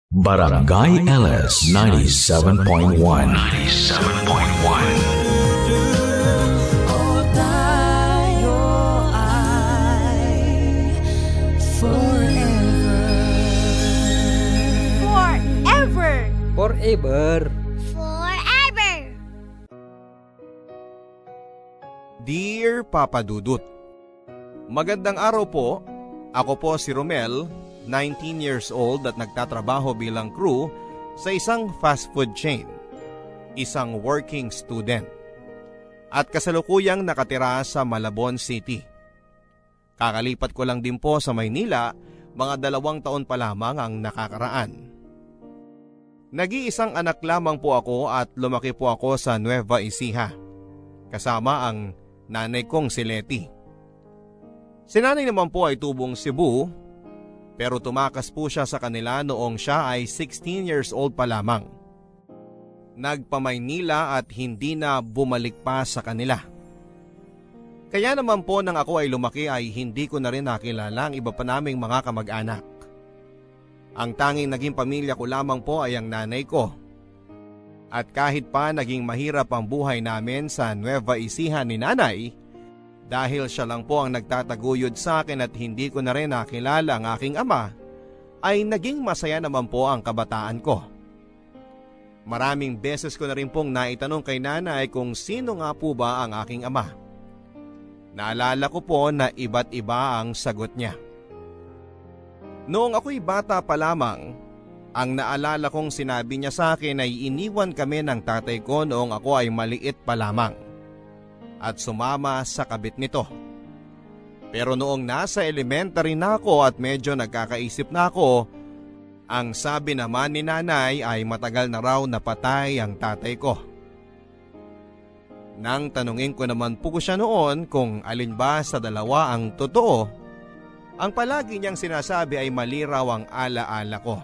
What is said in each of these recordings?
Barangay LS 97.1. 97.1. Tayo ay forever. Forever! Forever. Forever! Dear Papa Dudut, magandang araw po. Ako po si Romel, 19 years old at nagtatrabaho bilang crew sa isang fast food chain, isang working student, at kasalukuyang nakatira sa Malabon City. Kakalipat ko lang din po sa Maynila, mga 2 taon pa lamang ang nakakaraan. Nag-iisang anak lamang po ako at lumaki po ako sa Nueva Ecija, kasama ang nanay kong si Letty. Si nanay naman po ay tubong Cebu, pero tumakas po siya sa kanila noong siya ay 16 years old pa lamang. Nagpa-Maynila at hindi na bumalik pa sa kanila. Kaya naman po nang ako ay lumaki ay hindi ko na rin nakilala ang iba pa naming mga kamag-anak. Ang tanging naging pamilya ko lamang po ay ang nanay ko. At kahit pa naging mahirap ang buhay namin sa Nueva Ecija ni nanay, dahil siya lang po ang nagtataguyod sa akin at hindi ko na rin nakilala ang aking ama, ay naging masaya naman po ang kabataan ko. Maraming beses ko na rin pong naitanong kay nanay kung sino nga po ba ang aking ama. Naalala ko po na iba't iba ang sagot niya. Noong ako'y bata pa lamang, ang naalala kong sinabi niya sa akin ay iniwan kami ng tatay ko noong ako ay maliit pa lamang at sumama sa kabit nito. Pero noong nasa elementary na ako at medyo nagkakaisip na ako, ang sabi naman ni nanay ay matagal na raw napatay ang tatay ko. Nang tanungin ko naman po siya noon kung alin ba sa dalawa ang totoo, ang palagi niyang sinasabi ay mali raw ang alaala ko.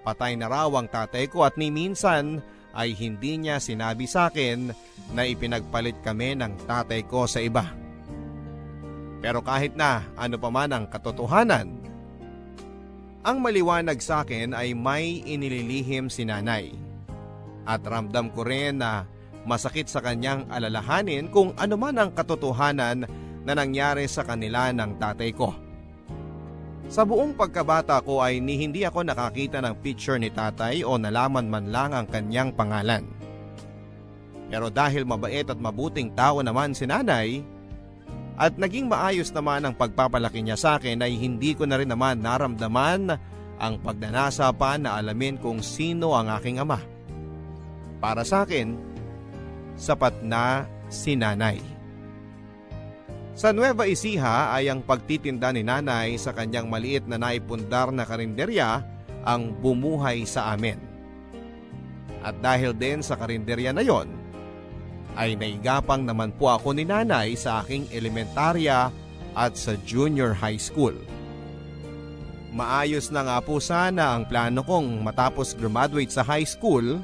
Patay na raw ang tatay ko at ni minsan ay hindi niya sinabi sa akin na ipinagpalit kami ng tatay ko sa iba. Pero kahit na ano pa man ang katotohanan, ang maliwanag sa akin ay may inililihim si nanay. At ramdam ko rin na masakit sa kanyang alalahanin kung ano man ang katotohanan na nangyari sa kanila ng tatay ko. Sa buong pagkabata ko ay hindi ako nakakita ng picture ni tatay o nalaman man lang ang kanyang pangalan. Pero dahil mabait at mabuting tao naman si nanay at naging maayos naman ang pagpapalaki niya sa akin ay hindi ko na rin naman naramdaman ang pagnanasa pa na alamin kung sino ang aking ama. Para sa akin, sapat na si nanay. Sa Nueva Ecija ay ang pagtitinda ni nanay sa kanyang maliit na naipundar na karinderya ang bumuhay sa amin. At dahil din sa karinderya na yon, ay naigapang naman po ako ni nanay sa aking elementarya at sa junior high school. Maayos na nga po sana ang plano kong matapos graduate sa high school,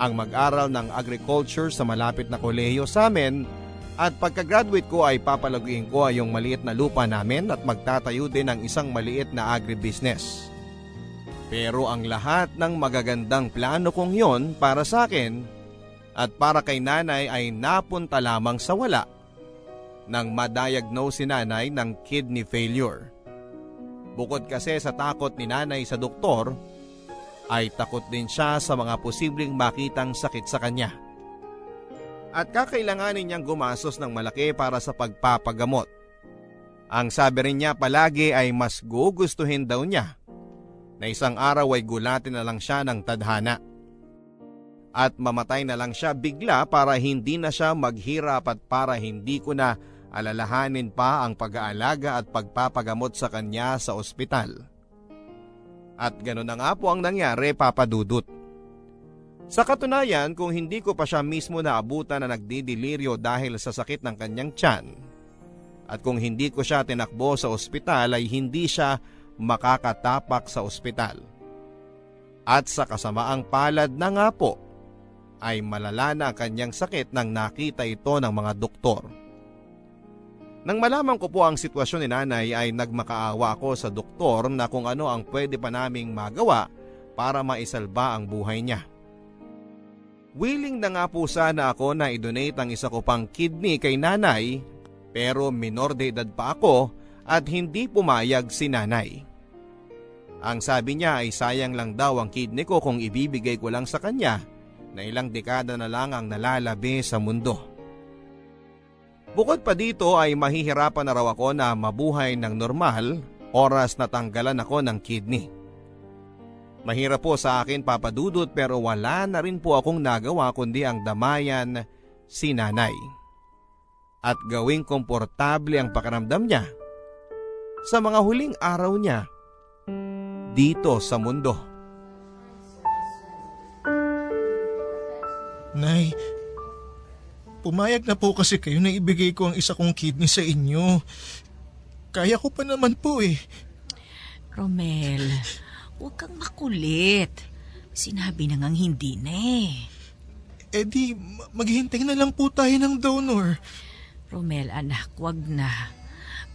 ang mag-aral ng agriculture sa malapit na kolehiyo sa amin, at pagka-graduate ko ay papalaguin ko ay yung maliit na lupa namin at magtatayo din ng isang maliit na agribusiness. Pero ang lahat ng magagandang plano kong yon para sa akin at para kay nanay ay napunta lamang sa wala nang ma-diagnose si nanay ng kidney failure. Bukod kasi sa takot ni nanay sa doktor, ay takot din siya sa mga posibleng makitang sakit sa kanya. At kakailanganin niyang gumastos ng malaki para sa pagpapagamot. Ang sabi rin niya palagi ay mas gugustuhin daw niya na isang araw ay gulatin na lang siya ng tadhana. At mamatay na lang siya bigla para hindi na siya maghirap at para hindi ko na alalahanin pa ang pag-aalaga at pagpapagamot sa kanya sa ospital. At gano'n na nga po ang nangyari, Papa Dudut. Sa katunayan, kung hindi ko pa siya mismo naabutan na nagdidiliryo dahil sa sakit ng kanyang tiyan, at kung hindi ko siya tinakbo sa ospital ay hindi siya makakatapak sa ospital. At sa kasamaang palad na nga po, ay malala na ang kanyang sakit nang nakita ito ng mga doktor. Nang malaman ko po ang sitwasyon ni nanay ay nagmakaawa ako sa doktor na kung ano ang pwede pa naming magawa para maisalba ang buhay niya. Willing na nga po sana ako na i-donate ang isa ko pang kidney kay nanay, pero minor de edad pa ako at hindi pumayag si nanay. Ang sabi niya ay sayang lang daw ang kidney ko kung ibibigay ko lang sa kanya na ilang dekada na lang ang nalalabi sa mundo. Bukod pa dito ay mahihirapan na raw ako na mabuhay ng normal oras na tanggalan ako ng kidney. Mahirap po sa akin papadudot pero wala na rin po akong nagawa kundi ang damayan si nanay. At gawing komportable ang pakiramdam niya sa mga huling araw niya dito sa mundo. Nay, pumayag na po kasi kayo na ibigay ko ang isa kong kidney sa inyo. Kaya ko pa naman po eh. Romel, huwag kang makulit. Sinabi na ngang hindi na eh. Eh di, maghihintay na lang po tayo ng donor. Romel, anak, wag na.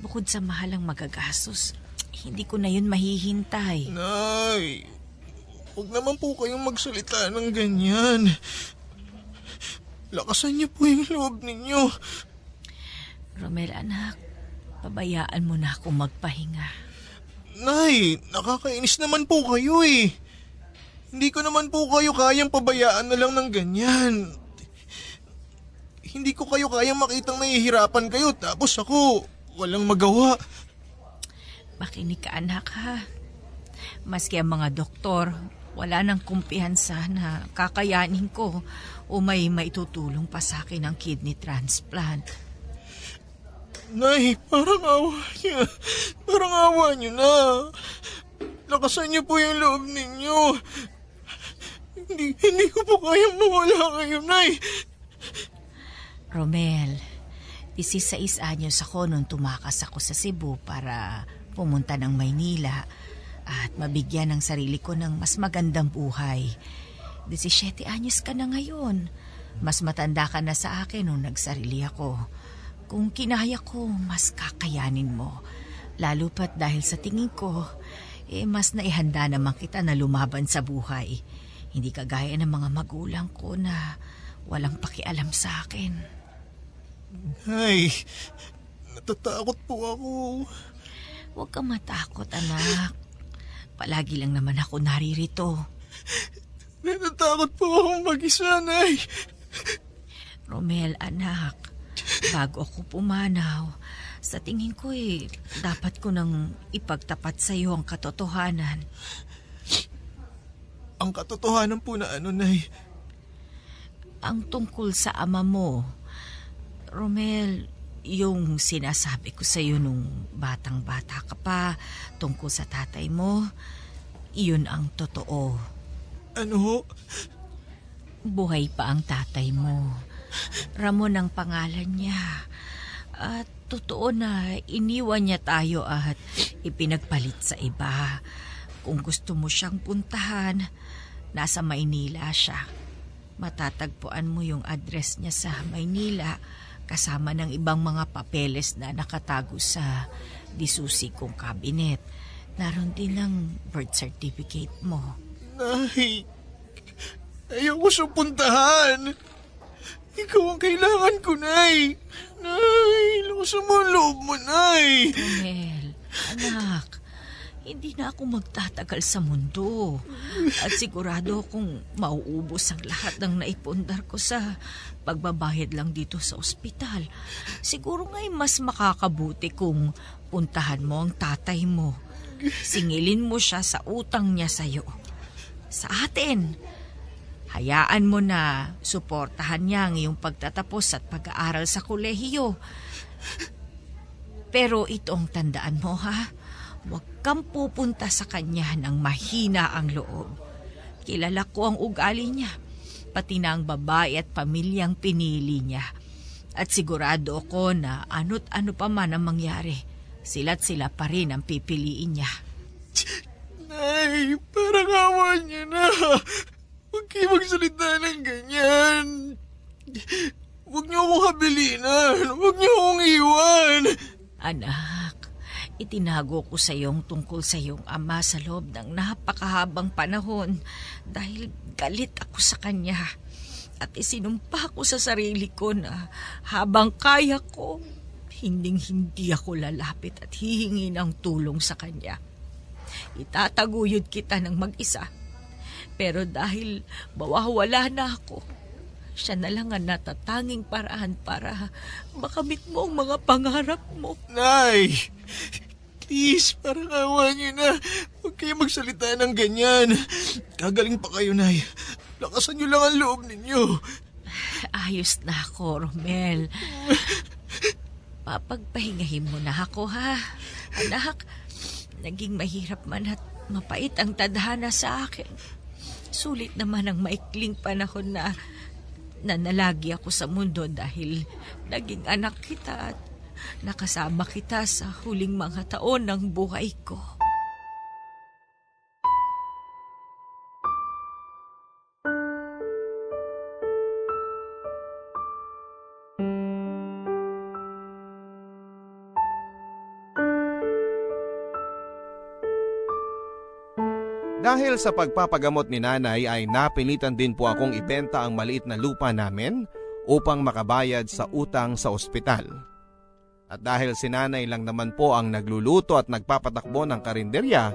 Bukod sa mahalang magagastos, hindi ko na yun mahihintay. Nay, huwag naman po kayong magsalita ng ganyan. Lakasan niyo po yung loob ninyo. Romel, anak, pabayaan mo na akong magpahinga. Nay, nakakainis naman po kayo eh. Hindi ko naman po kayo kayang pabayaan na lang ng ganyan. Hindi ko kayo kayang makitang nahihirapan kayo tapos ako walang magawa. Makinig ka, anak, ha? Maski ang mga doktor, wala nang kumpiyansa na kakayanin ko o may maitutulong pa sa akin ang kidney transplant. Nay, parang awa niyo na. Lakasan niyo po yung loob ninyo. Hindi ko po kayang mawala kayo, Nay. Romel, 16 anyos ako nung tumakas ako sa Cebu para pumunta ng Maynila at mabigyan ng sarili ko ng mas magandang buhay. 17 anyos ka na ngayon. Mas matanda ka na sa akin nung nagsarili ako. Kung kinaya ko, mas kakayanin mo. Lalo pat dahil sa tingin ko, mas naihanda naman kita na lumaban sa buhay. Hindi kagaya ng mga magulang ko na walang pakialam sa akin. Ay, natatakot po ako. Huwag kang matakot, anak. Palagi lang naman ako naririto. Natatakot po akong mag-isa, Nay. Romel, anak, bago ako pumanaw, sa tingin ko dapat ko nang ipagtapat sa iyo ang katotohanan. Ang katotohanan po na ano, Nay? Ang tungkol sa ama mo. Romel, yung sinasabi ko sa iyo nung batang-bata ka pa tungkol sa tatay mo, iyon ang totoo. Ano ho? Buhay pa ang tatay mo. Ramon ang pangalan niya. At totoo na iniwan niya tayo at ipinagpalit sa iba. Kung gusto mo siyang puntahan, nasa Maynila siya. Matatagpuan mo yung address niya sa Maynila kasama ng ibang mga papeles na nakatago sa disusi kong kabinet. Naroon din ang birth certificate mo. Nay, ayoko siyang puntahan. Ikaw ang kailangan ko, Nay. Nay, lukusan mo ang loob mo, Nay. Romel, anak, hindi na ako magtatagal sa mundo. At sigurado akong mauubos ang lahat ng naipundar ko sa pagbabayad lang dito sa ospital. Siguro nga'y mas makakabuti kung puntahan mo ang tatay mo. Singilin mo siya sa utang niya sa'yo. Sa atin. Hayaan mo na suportahan niya ang iyong pagtatapos at pag-aaral sa kolehiyo. Pero ito ang tandaan mo, ha? Huwag kang pupunta sa kanya ng mahina ang loob. Kilala ko ang ugali niya, pati na ang babae at pamilyang pinili niya. At sigurado ako na ano't ano pa man ang mangyari, sila't sila pa rin ang pipiliin niya. Nay, parang awa niya na. Huwag kayo magsalita ng ganyan. Huwag niyo akong habilinan. Huwag niyo akong iwan. Anak, Itinago ko sa iyong tungkol sa iyong ama sa loob ng napakahabang panahon dahil galit ako sa kanya. At isinumpa ko sa sarili ko na habang kaya ko, hindi ako lalapit at hihingi ng tulong sa kanya. Itataguyod kita ng mag-isa. Pero dahil mawawala na ako, siya na lang ang natatanging paraan para makamit mo ang mga pangarap mo. Nay! Please, parang awa niyo na. Huwag kayo magsalita ng ganyan. Gagaling pa kayo, Nay. Lakasan niyo lang ang loob ninyo. Ayos na ako, Romel. Papagpahingahin mo na ako, ha? Anak, naging mahirap man at mapait ang tadhana sa akin. Sulit naman ang maikling panahon na nanalagi ako sa mundo dahil naging anak kita at nakasama kita sa huling mga taon ng buhay ko. Dahil sa pagpapagamot ni nanay ay napilitan din po akong ibenta ang maliit na lupa namin upang makabayad sa utang sa ospital. At dahil si nanay lang naman po ang nagluluto at nagpapatakbo ng karinderya,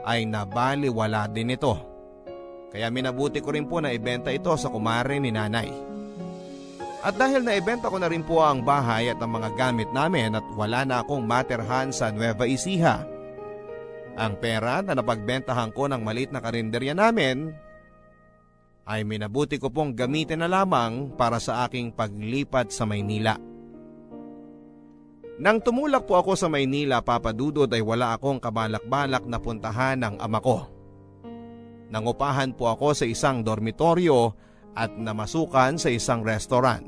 ay nabaliwala din ito. Kaya minabuti ko rin po na ibenta ito sa kumare ni nanay. At dahil naibenta ko na rin po ang bahay at ang mga gamit namin at wala na akong materhan sa Nueva Ecija, ang pera na napagbentahan ko ng maliit na karinderya namin ay minabuti ko pong gamitin na lamang para sa aking paglipat sa Maynila. Nang tumulak po ako sa Maynila, Papa Dudod, ay wala akong kabalak-balak na puntahan ng ama ko. Nangupahan po ako sa isang dormitoryo at namasukan sa isang restaurant.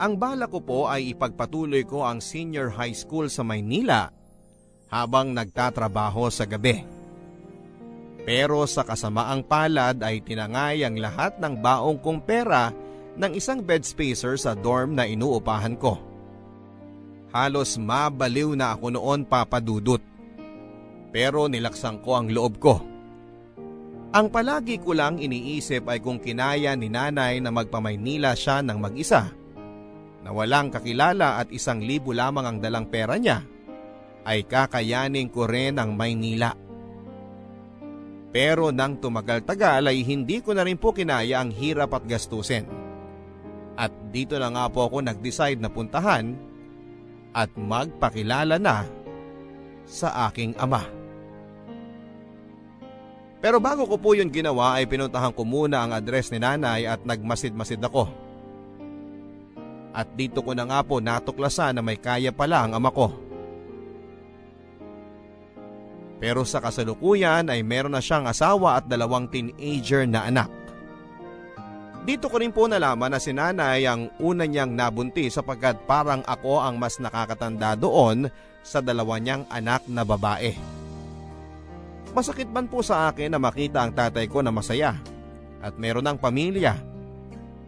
Ang balak ko po ay ipagpatuloy ko ang senior high school sa Maynila habang nagtatrabaho sa gabi. Pero sa kasamaang palad ay tinangay ang lahat ng baong kong pera ng isang bed spacer sa dorm na inuupahan ko. Halos mabaliw na ako noon, Papa Dudut. Pero nilaksan ko ang loob ko. Ang palagi ko lang iniisip ay kung kinaya ni nanay na magpamaynila siya ng mag-isa, na walang kakilala at 1,000 lamang ang dalang pera niya, ay kakayanin ko rin ang Maynila. Pero nang tumagal-tagal ay hindi ko na rin po kinaya ang hirap at gastusin. At dito na nga po ako nag-decide na puntahan at magpakilala na sa aking ama. Pero bago ko po yun ginawa ay pinuntahan ko muna ang address ni nanay at nagmasid-masid ako. At dito ko na nga po natuklasan na may kaya pala ang ama ko. Pero sa kasalukuyan ay meron na siyang asawa at 2 teenager na anak. Dito ko rin po nalaman na si nanay ang una niyang nabuntis sapagkat parang ako ang mas nakakatanda doon sa 2 niyang anak na babae. Masakit man po sa akin na makita ang tatay ko na masaya at meron ng pamilya,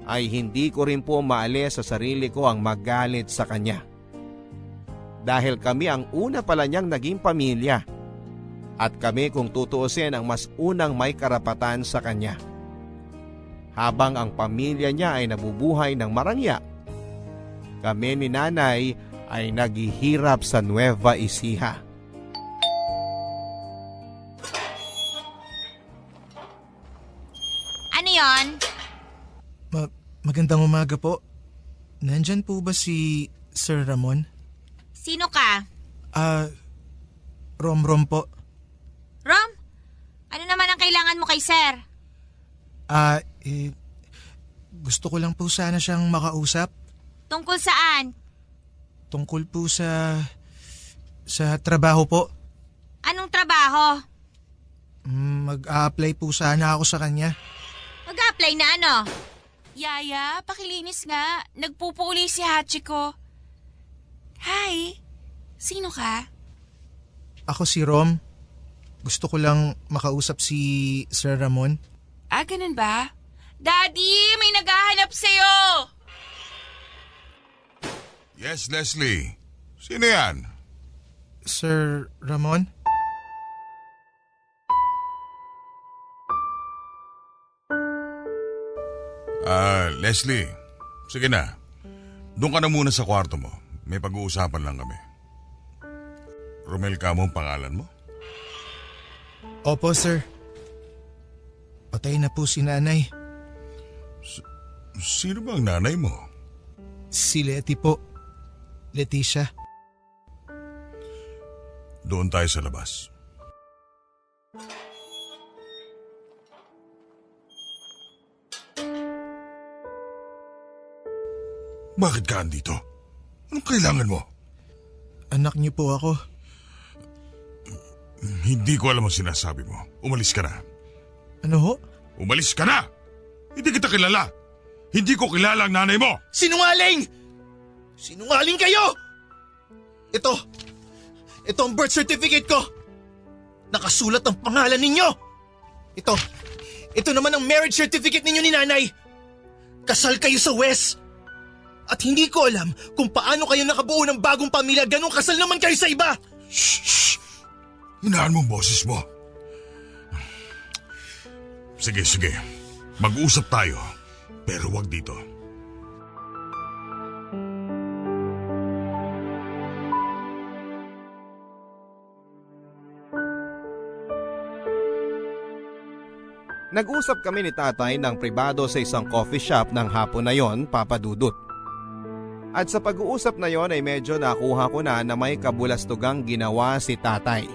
ay hindi ko rin po maalis sa sarili ko ang magalit sa kanya. Dahil kami ang una pala niyang naging pamilya. At kami kung tutuusin ang mas unang may karapatan sa kanya. Habang ang pamilya niya ay nabubuhay ng marangya, kami ni nanay ay naghihirap sa Nueva Ecija. Ano yon? Magandang umaga po. Nandyan po ba si Sir Ramon? Sino ka? Rom po. Rom? Ano naman ang kailangan mo kay Sir? Gusto ko lang po sana siyang makausap. Tungkol saan? Tungkol po sa trabaho po. Anong trabaho? Mag-a-apply po sana ako sa kanya. Mag-apply na ano? Yaya, pakilinis nga. Nagpupuli si Hachiko. Hi, sino ka? Ako si Rom. Gusto ko lang makausap si Sir Ramon. Ganun ba? Daddy, may naghahanap sa'yo! Yes, Leslie. Sino yan? Sir Ramon? Leslie, sige na. Doon ka na muna sa kwarto mo. May pag-uusapan lang kami. Romel ka mo ang pangalan mo? Opo, sir. Patay na po si nanay. Sino ba ang nanay mo? Si Letty po. Leticia. Doon tayo sa labas. Bakit ka andito? Anong kailangan mo? Anak niyo po ako. Hindi ko alam ang sinasabi mo. Umalis ka na. Ano ho? Umalis ka na! Hindi kita kilala! Hindi ko kilala ang nanay mo! Sinungaling! Sinungaling kayo! Ito ang birth certificate ko. Nakasulat ang pangalan ninyo. Ito naman ang marriage certificate ninyo ni nanay. Kasal kayo sa West. At hindi ko alam kung paano kayo nakabuo ng bagong pamilya, ganong kasal naman kayo sa iba. Shh! Hinaan mo ang boses mo. Sige. Mag-usap tayo. Pero wag dito. Nag-usap kami ni tatay ng pribado sa isang coffee shop ng hapon na yon, Papa Dudut. At sa pag-uusap na yon ay medyo nakuha ko na may kabulastugang ginawa si tatay.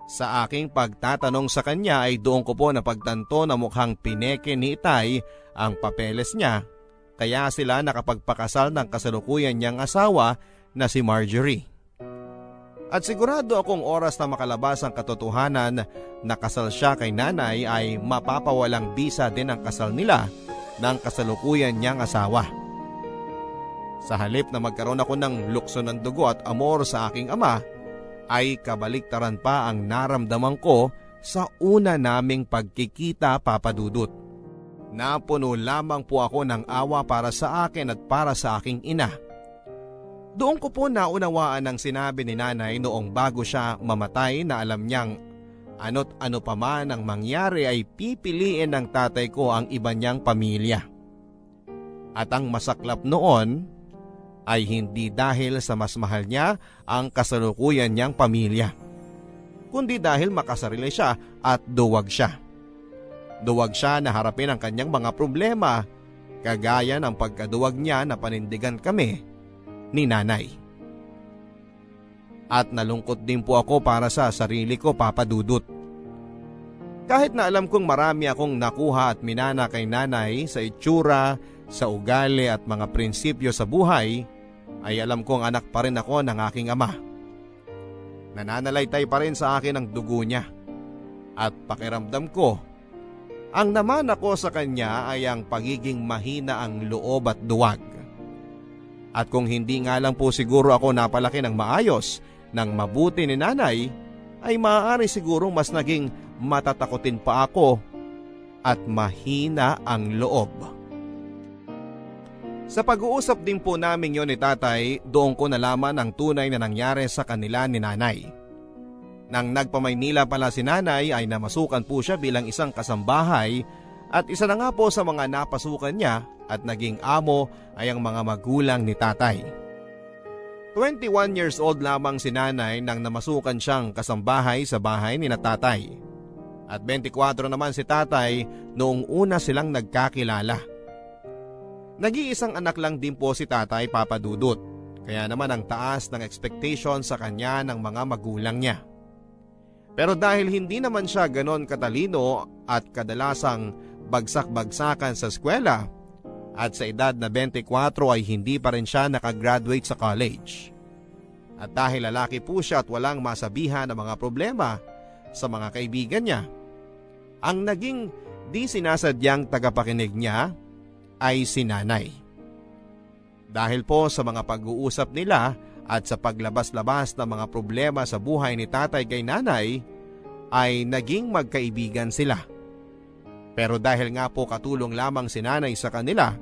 Sa aking pagtatanong sa kanya ay doon ko po napagtanto na mukhang pineke ni Itay ang papeles niya, kaya sila nakapagpakasal ng kasalukuyan niyang asawa na si Marjorie. At sigurado akong oras na makalabas ang katotohanan na kasal siya kay nanay ay mapapawalang bisa din ang kasal nila ng kasalukuyan niyang asawa. Sa halip na magkaroon ako ng lukso ng dugo at amor sa aking ama, ay kabaliktaran pa ang naramdaman ko sa una naming pagkikita, Papa Dudut. Napuno lamang po ako ng awa para sa akin at para sa aking ina. Doon ko po naunawaan ang sinabi ni nanay noong bago siya mamatay na alam niyang ano't ano pa man ang mangyari ay pipiliin ng tatay ko ang iba niyang pamilya. At ang masaklap noon ay hindi dahil sa mas mahal niya ang kasalukuyan niyang pamilya, kundi dahil makasarili siya at duwag siya. Duwag siya na harapin ang kanyang mga problema, kagaya ng pagkaduwag niya na panindigan kami ni nanay. At nalungkot din po ako para sa sarili ko, Papa Dudut. Kahit na alam kong marami akong nakuha at minana kay nanay sa itsura, sa ugali at mga prinsipyo sa buhay, ay alam kong anak pa rin ako ng aking ama. Nananalaytay pa rin sa akin ang dugo niya. At pakiramdam ko, ang naman ako sa kanya ay ang pagiging mahina ang loob at duwag. At kung hindi nga lang po siguro ako napalaki ng maayos, ng mabuti ni nanay, ay maaari sigurong mas naging matatakotin pa ako at mahina ang loob. Sa pag-uusap din po namin yon ni tatay, doon ko nalaman ang tunay na nangyari sa kanila ni nanay. Nang nagpamaynila pala si nanay ay namasukan po siya bilang isang kasambahay at isa na nga po sa mga napasukan niya at naging amo ay ang mga magulang ni tatay. 21 years old lamang si nanay nang namasukan siyang kasambahay sa bahay ni tatay. At 24 naman si tatay noong una silang nagkakilala. Nag-iisang anak lang din po si tatay, Papa Dudut, kaya naman ang taas ng expectation sa kanya ng mga magulang niya. Pero dahil hindi naman siya ganon katalino at kadalasang bagsak-bagsakan sa eskwela, at sa edad na 24 ay hindi pa rin siya nakagraduate sa college. At dahil lalaki po siya at walang masabihan ng mga problema sa mga kaibigan niya, ang naging di sinasadyang tagapakinig niya ay si nanay. Dahil po sa mga pag-uusap nila at sa paglabas-labas ng mga problema sa buhay ni tatay kay nanay, ay naging magkaibigan sila. Pero dahil nga po katulong lamang si nanay sa kanila,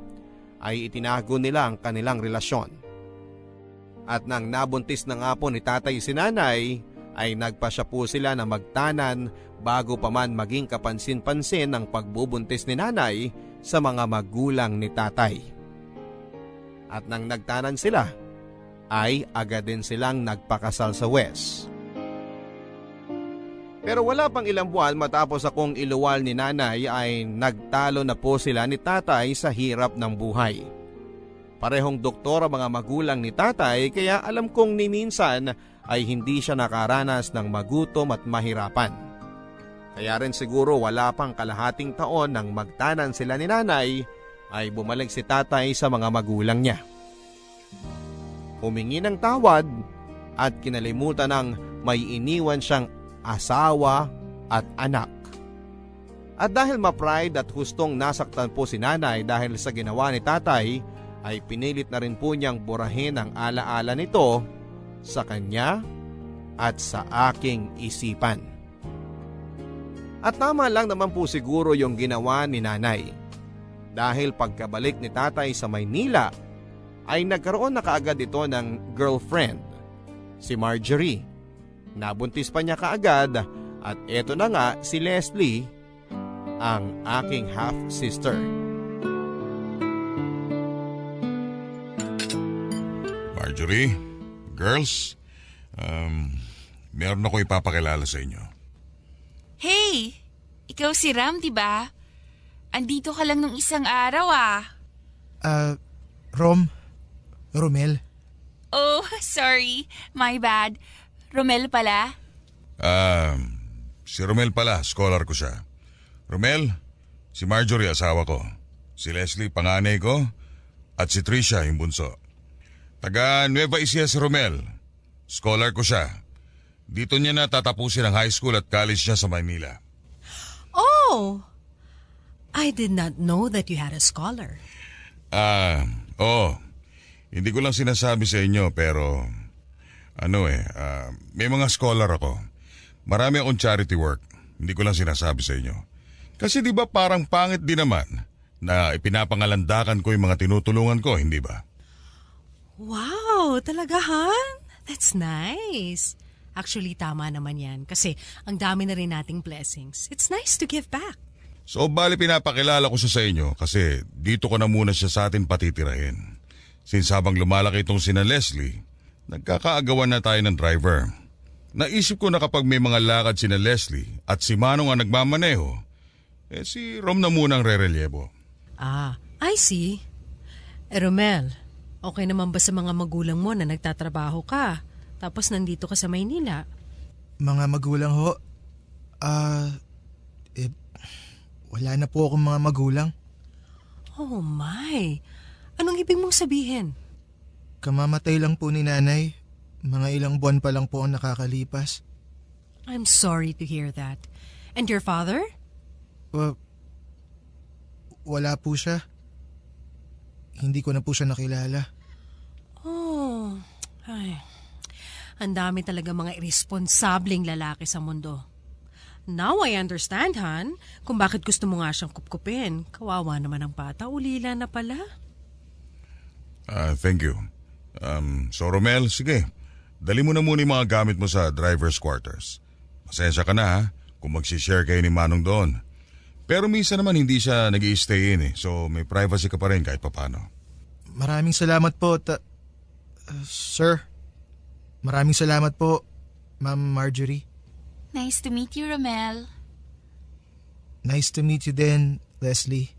ay itinago nila ang kanilang relasyon. At nang nabuntis na nga po ni tatay si nanay, ay nagpasya po sila na magtanan bago pa man maging kapansin-pansin ang pagbubuntis ni nanay sa mga magulang ni tatay. At nang nagtanan sila, ay agad din silang nagpakasal sa West. Pero wala pang ilang buwan matapos akong iluwal ni nanay ay nagtalo na po sila ni tatay sa hirap ng buhay. Parehong doktor ang mga magulang ni tatay kaya alam kong ni minsan ay hindi siya nakaranas ng magutom at mahirapan. Kaya rin siguro wala pang kalahating taon nang magtanan sila ni nanay ay bumalik si tatay sa mga magulang niya. Humingi ng tawad at kinalimutan ng may iniwan siyang asawa at anak. At dahil ma-pride at hustong nasaktan po si nanay dahil sa ginawa ni tatay, ay pinilit na rin po niyang burahin ang alaala nito sa kanya at sa aking isipan. At tama lang naman po siguro yung ginawa ni nanay. Dahil pagkabalik ni tatay sa Maynila, ay nagkaroon na kaagad ito ng girlfriend, si Marjorie. Nabuntis pa niya kaagad at eto na nga si Leslie, ang aking half-sister. Marjorie, girls, meron ako ipapakilala sa inyo. Hey! Ikaw si Ram, di ba? Andito ka lang nung isang araw Romel. Oh, sorry. My bad. Romel pala? Si Romel pala, scholar ko siya. Romel, si Marjorie asawa ko. Si Leslie panganay ko at si Tricia yung bunso. Taga Nueva Ecija si Romel. Scholar ko siya. Dito niya na tatapusin ang high school at college niya sa Manila. Oh! I did not know that you had a scholar. Hindi ko lang sinasabi sa inyo pero may mga scholar ako. Marami akong charity work. Hindi ko lang sinasabi sa inyo. Kasi di ba parang pangit din naman na ipinapangalandakan ko yung mga tinutulungan ko, hindi ba? Wow, talaga, Han? That's nice. Actually, tama naman yan kasi ang dami na rin nating blessings. It's nice to give back. So bali pinapakilala ko siya sa inyo kasi dito ko na muna siya sa atin patitirahin. Since habang lumalaki itong sina Leslie, nagkakaagawan na tayo ng driver. Naisip ko na kapag may mga lakad sina Leslie at si Manong ang nagmamaneho, si Rom na munang re-relyebo. I see. Romel, okay naman ba sa mga magulang mo na nagtatrabaho ka? Tapos nandito ka sa Maynila? Mga magulang ho? Wala na po akong mga magulang. Oh my! Anong ibig mong sabihin? Kamamatay lang po ni nanay. Mga ilang buwan pa lang po ang nakakalipas. I'm sorry to hear that. And your father? Wala po siya. Hindi ko na po siya nakilala. Oh, ay. Ang dami talaga mga irresponsableng lalaki sa mundo. Now I understand, Han, kung bakit gusto mo nga siyang kupkupin. Kawawa naman ang bata, ulila na pala. Thank you. So Romel, sige. Dali mo na muna yung mga gamit mo sa driver's quarters. Pasensya ka na ha, kung magsishare kayo ni Manong doon. Pero minsan naman hindi siya nag-i-stay in so may privacy ka pa rin kahit papano. Maraming salamat po, sir. Maraming salamat po, Ma'am Marjorie. Nice to meet you, Romel. Nice to meet you din, Leslie.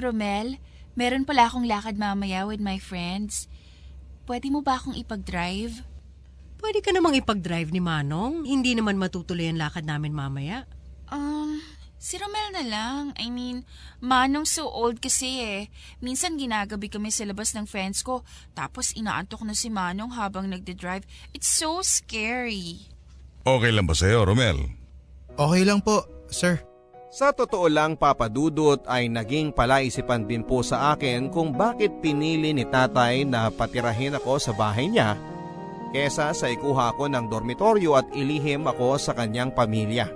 Romel, meron pala akong lakad mamaya with my friends. Pwede mo ba akong ipag-drive? Pwede ka namang ipag-drive ni Manong. Hindi naman matutuloy ang lakad namin mamaya. Si Romel na lang. I mean, Manong so old kasi Minsan ginagabi kami sa labas ng friends ko, tapos inaantok na si Manong habang nagde-drive. It's so scary. Okay lang ba sa'yo, Romel? Okay lang po, sir. Sa totoo lang, Papa Dudut, ay naging palaisipan din po sa akin kung bakit pinili ni tatay na patirahin ako sa bahay niya kesa sa ikuha ko ng dormitoryo at ilihim ako sa kanyang pamilya.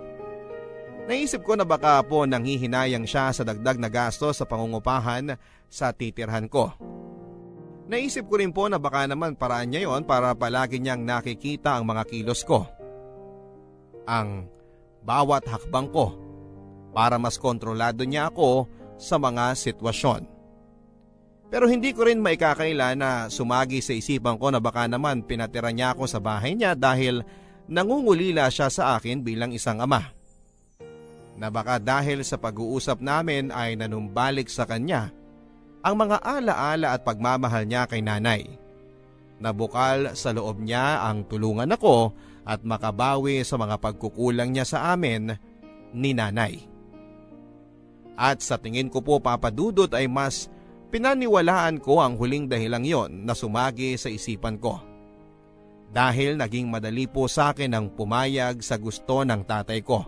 Naisip ko na baka po nanghihinayang siya sa dagdag na gasto sa pangungupahan sa titirhan ko. Naisip ko rin po na baka naman paraan niya yon para palagi niyang nakikita ang mga kilos ko. Ang bawat hakbang ko para mas kontrolado niya ako sa mga sitwasyon. Pero hindi ko rin maikakaila na sumagi sa isipan ko na baka naman pinatira niya ako sa bahay niya dahil nangungulila siya sa akin bilang isang ama. Na baka dahil sa pag-uusap namin ay nanumbalik sa kanya ang mga alaala at pagmamahal niya kay nanay. Nabukal sa loob niya ang tulungan ako at makabawi sa mga pagkukulang niya sa amin ni nanay. At sa tingin ko po papadudot ay mas pinaniwalaan ko ang huling dahilang yon na sumagi sa isipan ko. Dahil naging madali po sa akin ang pumayag sa gusto ng tatay ko.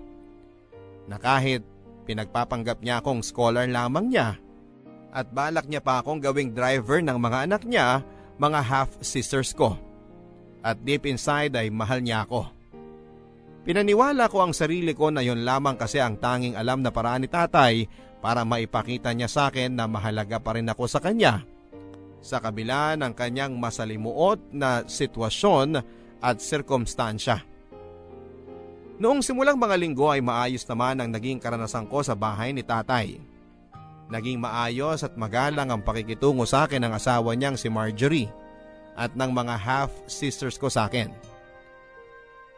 Na kahit pinagpapanggap niya akong scholar lamang niya at balak niya pa akong gawing driver ng mga anak niya, mga half-sisters ko. At deep inside ay mahal niya ako. Pinaniwala ko ang sarili ko na yon lamang kasi ang tanging alam na paraan ni tatay para maipakita niya sa akin na mahalaga pa rin ako sa kanya. Sa kabila ng kanyang masalimuot na sitwasyon at sirkumstansya. Noong simulang mga linggo ay maayos naman ang naging karanasan ko sa bahay ni tatay. Naging maayos at magalang ang pakikitungo sa akin ng asawa niyang si Marjorie at ng mga half-sisters ko sa akin.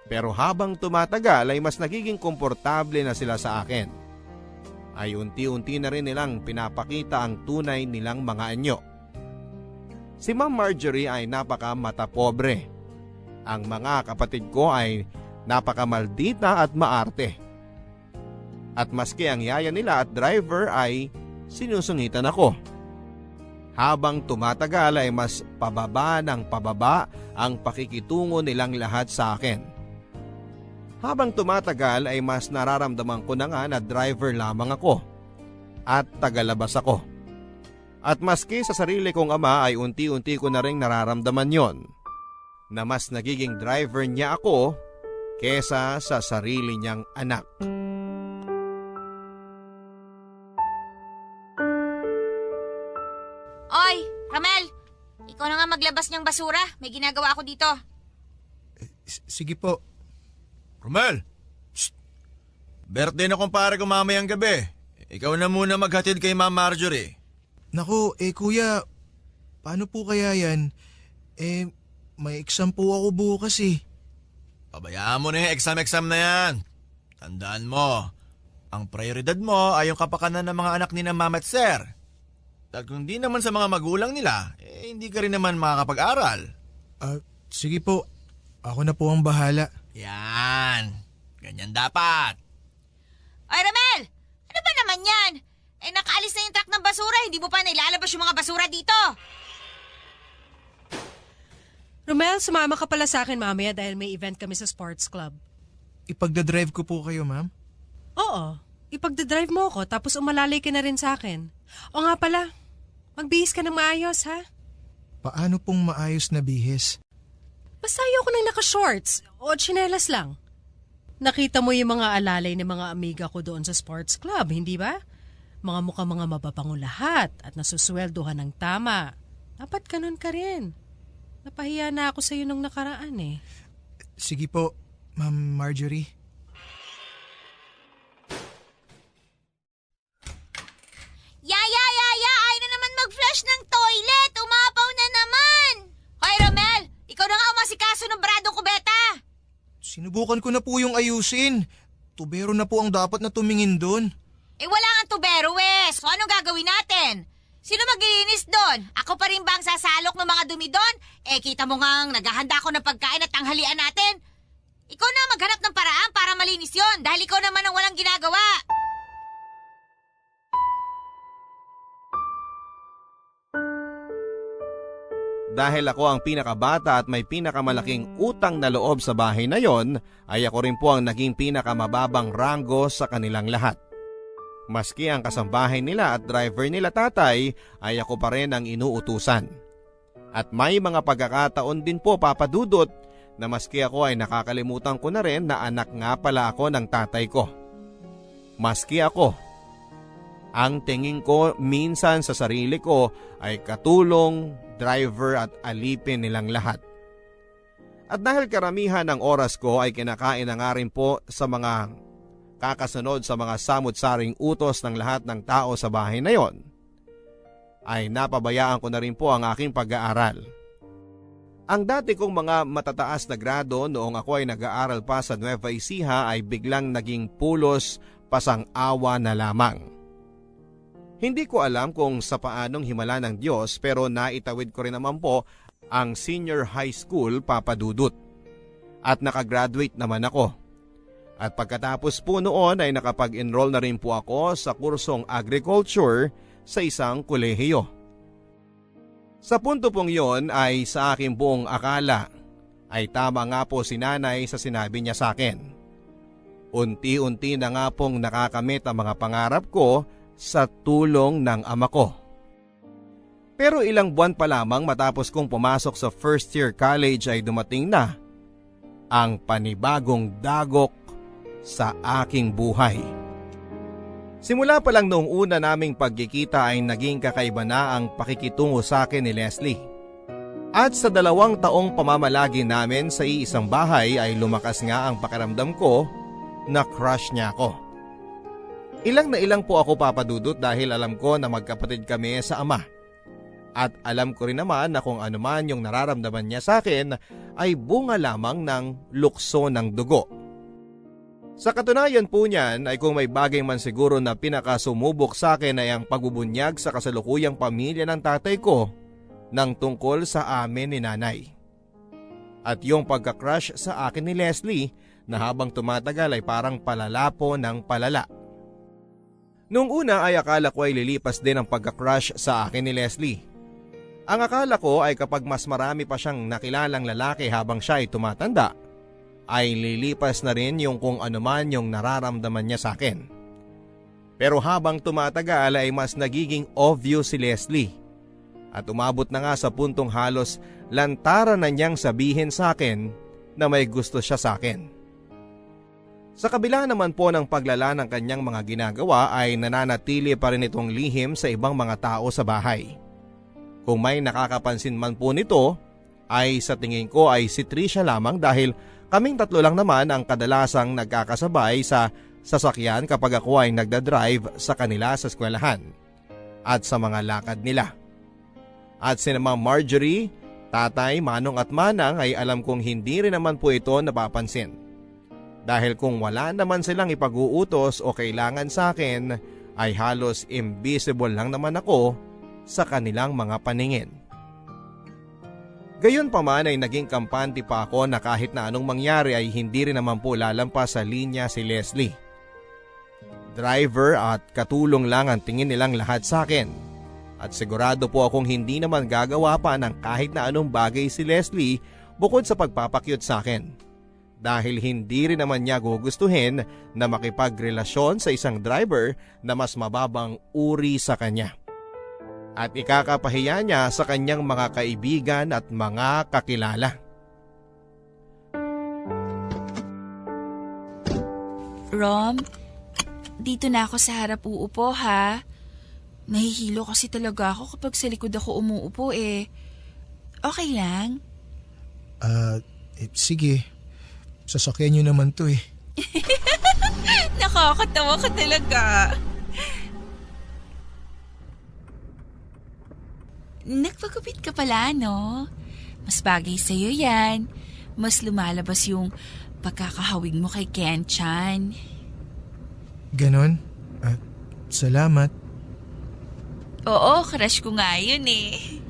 Pero habang tumatagal ay mas nagiging komportable na sila sa akin. Ay unti-unti na rin nilang pinapakita ang tunay nilang mga anyo. Si Ma'am Marjorie ay napaka matapobre. Ang mga kapatid ko ay napakamaldita at maarte. At maski ang yaya nila at driver ay sinusungitan ako. Habang tumatagal ay mas pababa ng pababa ang pakikitungo nilang lahat sa akin. Habang tumatagal ay mas nararamdaman ko na nga na driver lamang ako at tagalabas ako. At maski sa sarili kong ama ay unti-unti ko na rin nararamdaman yon, na mas nagiging driver niya ako kesa sa sarili niyang anak. Oy, Ramel! Ikaw na nga maglabas niyang basura. May ginagawa ako dito. Sige po. Romel! Shh! Birthday na kumpare ko mamayang gabi. Ikaw na muna maghatid kay Ma'am Marjorie. Naku, kuya, paano po kaya yan? May exam po ako bukas eh. Pabayaan mo na yung exam na yan. Tandaan mo, ang prioridad mo ay yung kapakanan ng mga anak ni na Ma'am at Sir. Dahil kung di naman sa mga magulang nila, hindi ka rin naman makakapag-aral. Sige po, ako na po ang bahala. Yan, ganyan dapat. Oy, Ramel! Ano ba naman yan? Nakaalis na yung truck ng basura. Hindi mo pa nailalabas yung mga basura dito. Romel, sumama ka pala sa akin mamaya dahil may event kami sa sports club. Ipagdadrive ko po kayo, ma'am? Oo, ipagdadrive mo ako tapos umalalay ka na rin sa akin. O nga pala, magbihis ka ng maayos ha? Paano pong maayos na bihis? Basta ayoko nang naka-shorts o tsinelas lang. Nakita mo yung mga alalay ng mga amiga ko doon sa sports club, hindi ba? Mga mukhang mga mababangong lahat at nasusweldohan ng tama. Dapat ganun ka rin. Napahiya na ako sa iyo nung nakaraan eh. Sige po, Ma'am Marjorie. Yaya! Ayaw na naman mag-flush ng toilet! Umapaw na naman! Hoy, Romel! Ikaw na nga umasikaso ng bradong kubeta! Sinubukan ko na po yung ayusin. Tubero na po ang dapat na tumingin doon. Wala nga tubero, Wes. So anong gagawin natin? Sino maglilinis doon? Ako pa rin ba ang sasalok ng mga dumi doon? Kita mo nga naghahanda ako ng pagkain at tanghalian natin. Ikaw na maghanap ng paraan para malinis yon dahil ikaw naman ang walang ginagawa. Dahil ako ang pinakabata at may pinakamalaking utang na loob sa bahay na yon, ay ako rin po ang naging pinakamababang ranggo sa kanilang lahat. Maski ang kasambahay nila at driver nila tatay ay ako pa rin ang inuutusan. At may mga pagkakataon din po papadudot na maski ako ay nakakalimutan ko na rin na anak nga pala ako ng tatay ko. Maski ako Ang tingin ko minsan sa sarili ko ay katulong, driver at alipin nilang lahat. At dahil karamihan ng oras ko ay kinakain na nga rin po sa mga kakasunod sa mga samut-saring utos ng lahat ng tao sa bahay na yon, ay napabayaan ko na rin po ang aking pag-aaral. Ang dati kong mga matataas na grado noong ako ay nag-aaral pa sa Nueva Ecija ay biglang naging pulos pasang-awa na lamang. Hindi ko alam kung sa paanong himala ng Diyos pero naitawid ko rin naman po ang senior high school, Papa Dudut. At nakagraduate naman ako. At pagkatapos po noon ay nakapag-enroll na rin po ako sa kursong agriculture sa isang kolehiyo. Sa punto pong yon ay sa aking buong akala ay tama nga po si nanay sa sinabi niya sa akin. Unti-unti na nga pong nakakamit ang mga pangarap ko sa tulong ng ama ko. Pero ilang buwan pa lamang matapos kong pumasok sa first year college ay dumating na ang panibagong dagok sa aking buhay. Simula pa lang noong una naming pagkikita ay naging kakaiba na ang pakikitungo sa akin ni Leslie. At sa 2 taong pamamalagi namin sa iisang bahay ay lumakas nga ang pakiramdam ko na crush niya ako. Ilang na ilang po ako, Papa Dudut, dahil alam ko na magkapatid kami sa ama. At alam ko rin naman na kung ano man yung nararamdaman niya sa akin ay bunga lamang ng lukso ng dugo. Sa katunayan po niyan ay kung may bagay man siguro na pinakasumubok sa akin ay ang pagbubunyag sa kasalukuyang pamilya ng tatay ko ng tungkol sa amin ni nanay. At yung pagka-crush sa akin ni Leslie na habang tumatagal ay parang palala po ng palala. Noong una ay akala ko ay lilipas din ang pagka-crush sa akin ni Leslie. Ang akala ko ay kapag mas marami pa siyang nakilalang lalaki habang siya ay tumatanda, ay lilipas na rin yung kung ano man yung nararamdaman niya sa akin. Pero habang tumatagal ay mas nagiging obvious si Leslie. At umabot na nga sa puntong halos lantaran na niyang sabihin sa akin na may gusto siya sa akin. Sa kabila naman po ng paglala ng kanyang mga ginagawa ay nananatili pa rin itong lihim sa ibang mga tao sa bahay. Kung may nakakapansin man po nito ay sa tingin ko ay si Trisha lamang dahil kaming 3 lang naman ang kadalasang nagkakasabay sa sasakyan kapag ako ay nagdadrive sa kanila sa eskwelahan at sa mga lakad nila. At sina Ma'am Marjorie, Tatay, Manong at Manang ay alam kong hindi rin naman po ito napapansin. Dahil kung wala naman silang ipag-uutos o kailangan sa akin ay halos invisible lang naman ako sa kanilang mga paningin. Gayon pa man ay naging kampante pa ako na kahit na anong mangyari ay hindi rin naman po lalampas sa linya si Leslie. Driver at katulong lang ang tingin nilang lahat sa akin. At sigurado po akong hindi naman gagawa pa ng kahit na anong bagay si Leslie bukod sa pagpapakyut sa akin. Dahil hindi rin naman niya gugustuhin na makipagrelasyon sa isang driver na mas mababang uri sa kanya. At ikakapahiya niya sa kanyang mga kaibigan at mga kakilala. Rom, dito na ako sa harap uupo ha. Nahihilo kasi talaga ako kapag sa likod ako umuupo eh. Okay lang? Sige. Sasakyan niyo naman to eh. Nakakatawa ka talaga. Nagpagupit ka pala, no? Mas bagay sa'yo yan. Mas lumalabas yung pagkakahawig mo kay Ken-chan. Ganon? Salamat. Oo, crush ko nga yun eh.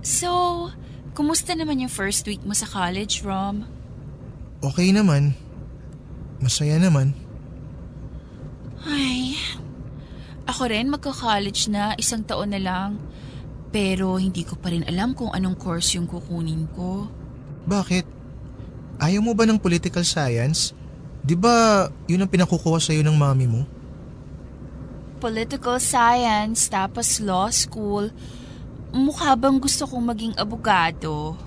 So, kumusta naman yung first week mo sa college, Rom? Okay naman. Masaya naman. Ay, ako rin magka-college na, 1 taon na lang. Pero hindi ko pa rin alam kung anong course yung kukunin ko. Bakit? Ayaw mo ba ng political science? Di ba yun ang pinakukuha sa'yo ng mami mo? Political science, tapos law school. Mukha bang gusto kong maging abogado?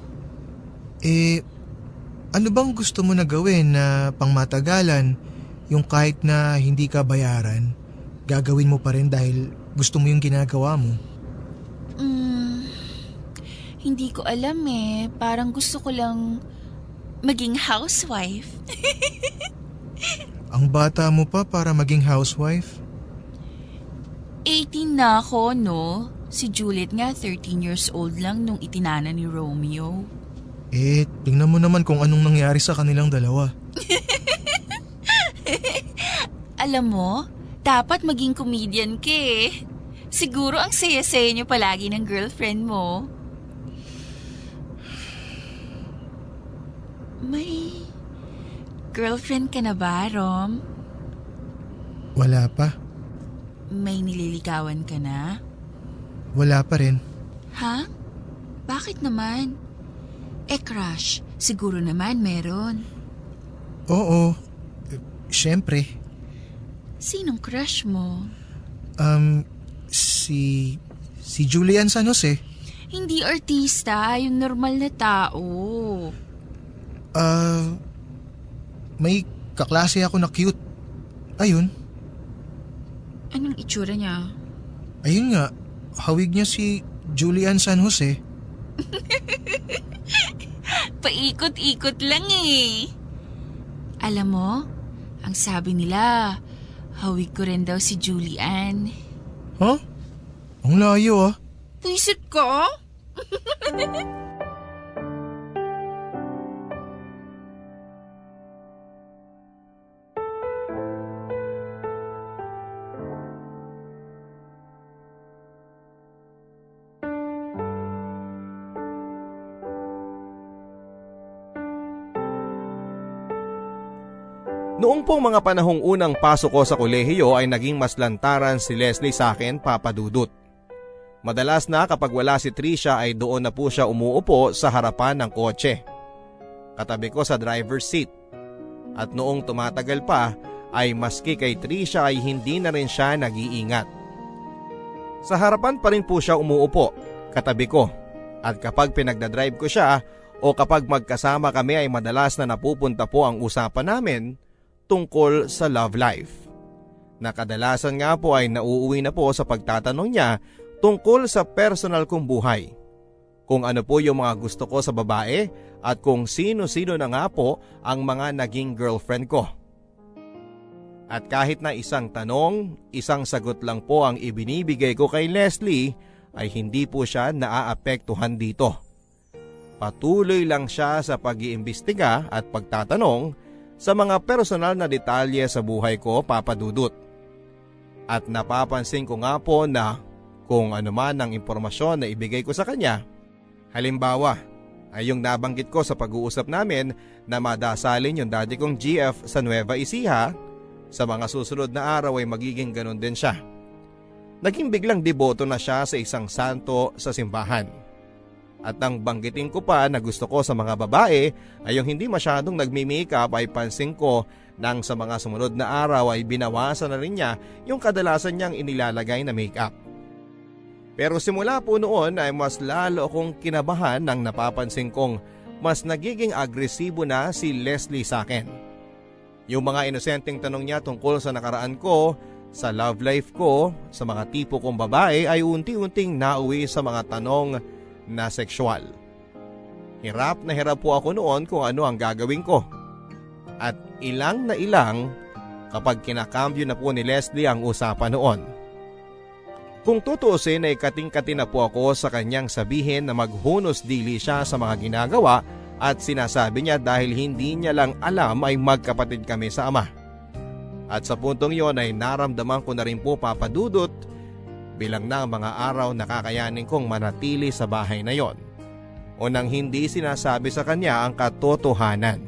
Ano bang gusto mo na gawin na pangmatagalan, yung kahit na hindi ka bayaran, gagawin mo pa rin dahil gusto mo yung ginagawa mo? Hindi ko alam eh. Parang gusto ko lang maging housewife. Ang bata mo pa para maging housewife? 18 na ako, no? Si Juliet nga 13 years old lang nung itinana ni Romeo. Tingnan mo naman kung anong nangyari sa kanilang dalawa. Alam mo, dapat maging comedian ka eh. Siguro ang saya-saya niyo palagi ng girlfriend mo. May girlfriend ka na ba, Rom? Wala pa. May nililigawan ka na? Wala pa rin. Ha? Bakit naman? Crush, siguro naman meron. Oo. Siyempre. Sinong crush mo? Si Julian San Jose. Hindi artista, yung normal na tao. May kaklase ako na cute. Ayun. Anong itsura niya? Ayun nga. Hawig niya si Julian San Jose. Paikot-ikot lang eh. Alam mo, ang sabi nila, hawig ko rin daw si Julian. Huh? Ang layo ah. Puisit ka? Noong pong mga panahong unang pasok ko sa kolehiyo ay naging mas lantaran si Leslie sa akin, Papa Dudut. Madalas na kapag wala si Trisha ay doon na po siya umuupo sa harapan ng kotse. Katabi ko sa driver's seat. At noong tumatagal pa ay maski kay Trisha ay hindi na rin siya nag-iingat. Sa harapan pa rin po siya umuupo, katabi ko. At kapag pinagdadrive ko siya o kapag magkasama kami ay madalas na napupunta po ang usapan namin tungkol sa love life. Nakadalasan nga po ay nauuwi na po sa pagtatanong niya tungkol sa personal kong buhay. Kung ano po yung mga gusto ko sa babae at kung sino-sino na nga po ang mga naging girlfriend ko. At kahit na isang tanong, isang sagot lang po ang ibinibigay ko kay Leslie ay hindi po siya naaapektuhan dito. Patuloy lang siya sa pag-iimbestiga at pagtatanong sa mga personal na detalye sa buhay ko, Papa Dudut. At napapansin ko nga po na kung ano man ang impormasyon na ibigay ko sa kanya, halimbawa ay yung nabanggit ko sa pag-uusap namin na madasalin yung daddy kong GF sa Nueva Ecija, sa mga susunod na araw ay magiging ganun din siya. Naging biglang deboto na siya sa isang santo sa simbahan. At ang banggitin ko pa na gusto ko sa mga babae ay yung hindi masyadong nagmi-makeup ay pansin ko nang sa mga sumunod na araw ay binawasan na rin niya yung kadalasan niyang inilalagay na makeup. Pero simula po noon ay mas lalo akong kinabahan nang napapansin kong mas nagiging agresibo na si Leslie sa akin. Yung mga inosenteng tanong niya tungkol sa nakaraan ko, sa love life ko, sa mga tipo kong babae ay unti-unting nauwi sa mga tanong na sexual. Hirap na hirap po ako noon kung ano ang gagawin ko. At ilang na ilang kapag kinakambyo na po ni Leslie ang usapan noon. Kung tutuusin ay kating-kati na po ako sa kanyang sabihin na maghunos dili siya sa mga ginagawa at sinasabi niya dahil hindi niya lang alam ay magkapatid kami sa ama. At sa puntong yon ay naramdaman ko na rin po, Papa Dudut, bilang na mga araw nakakayanin kong manatili sa bahay na yon o nang hindi sinasabi sa kanya ang katotohanan.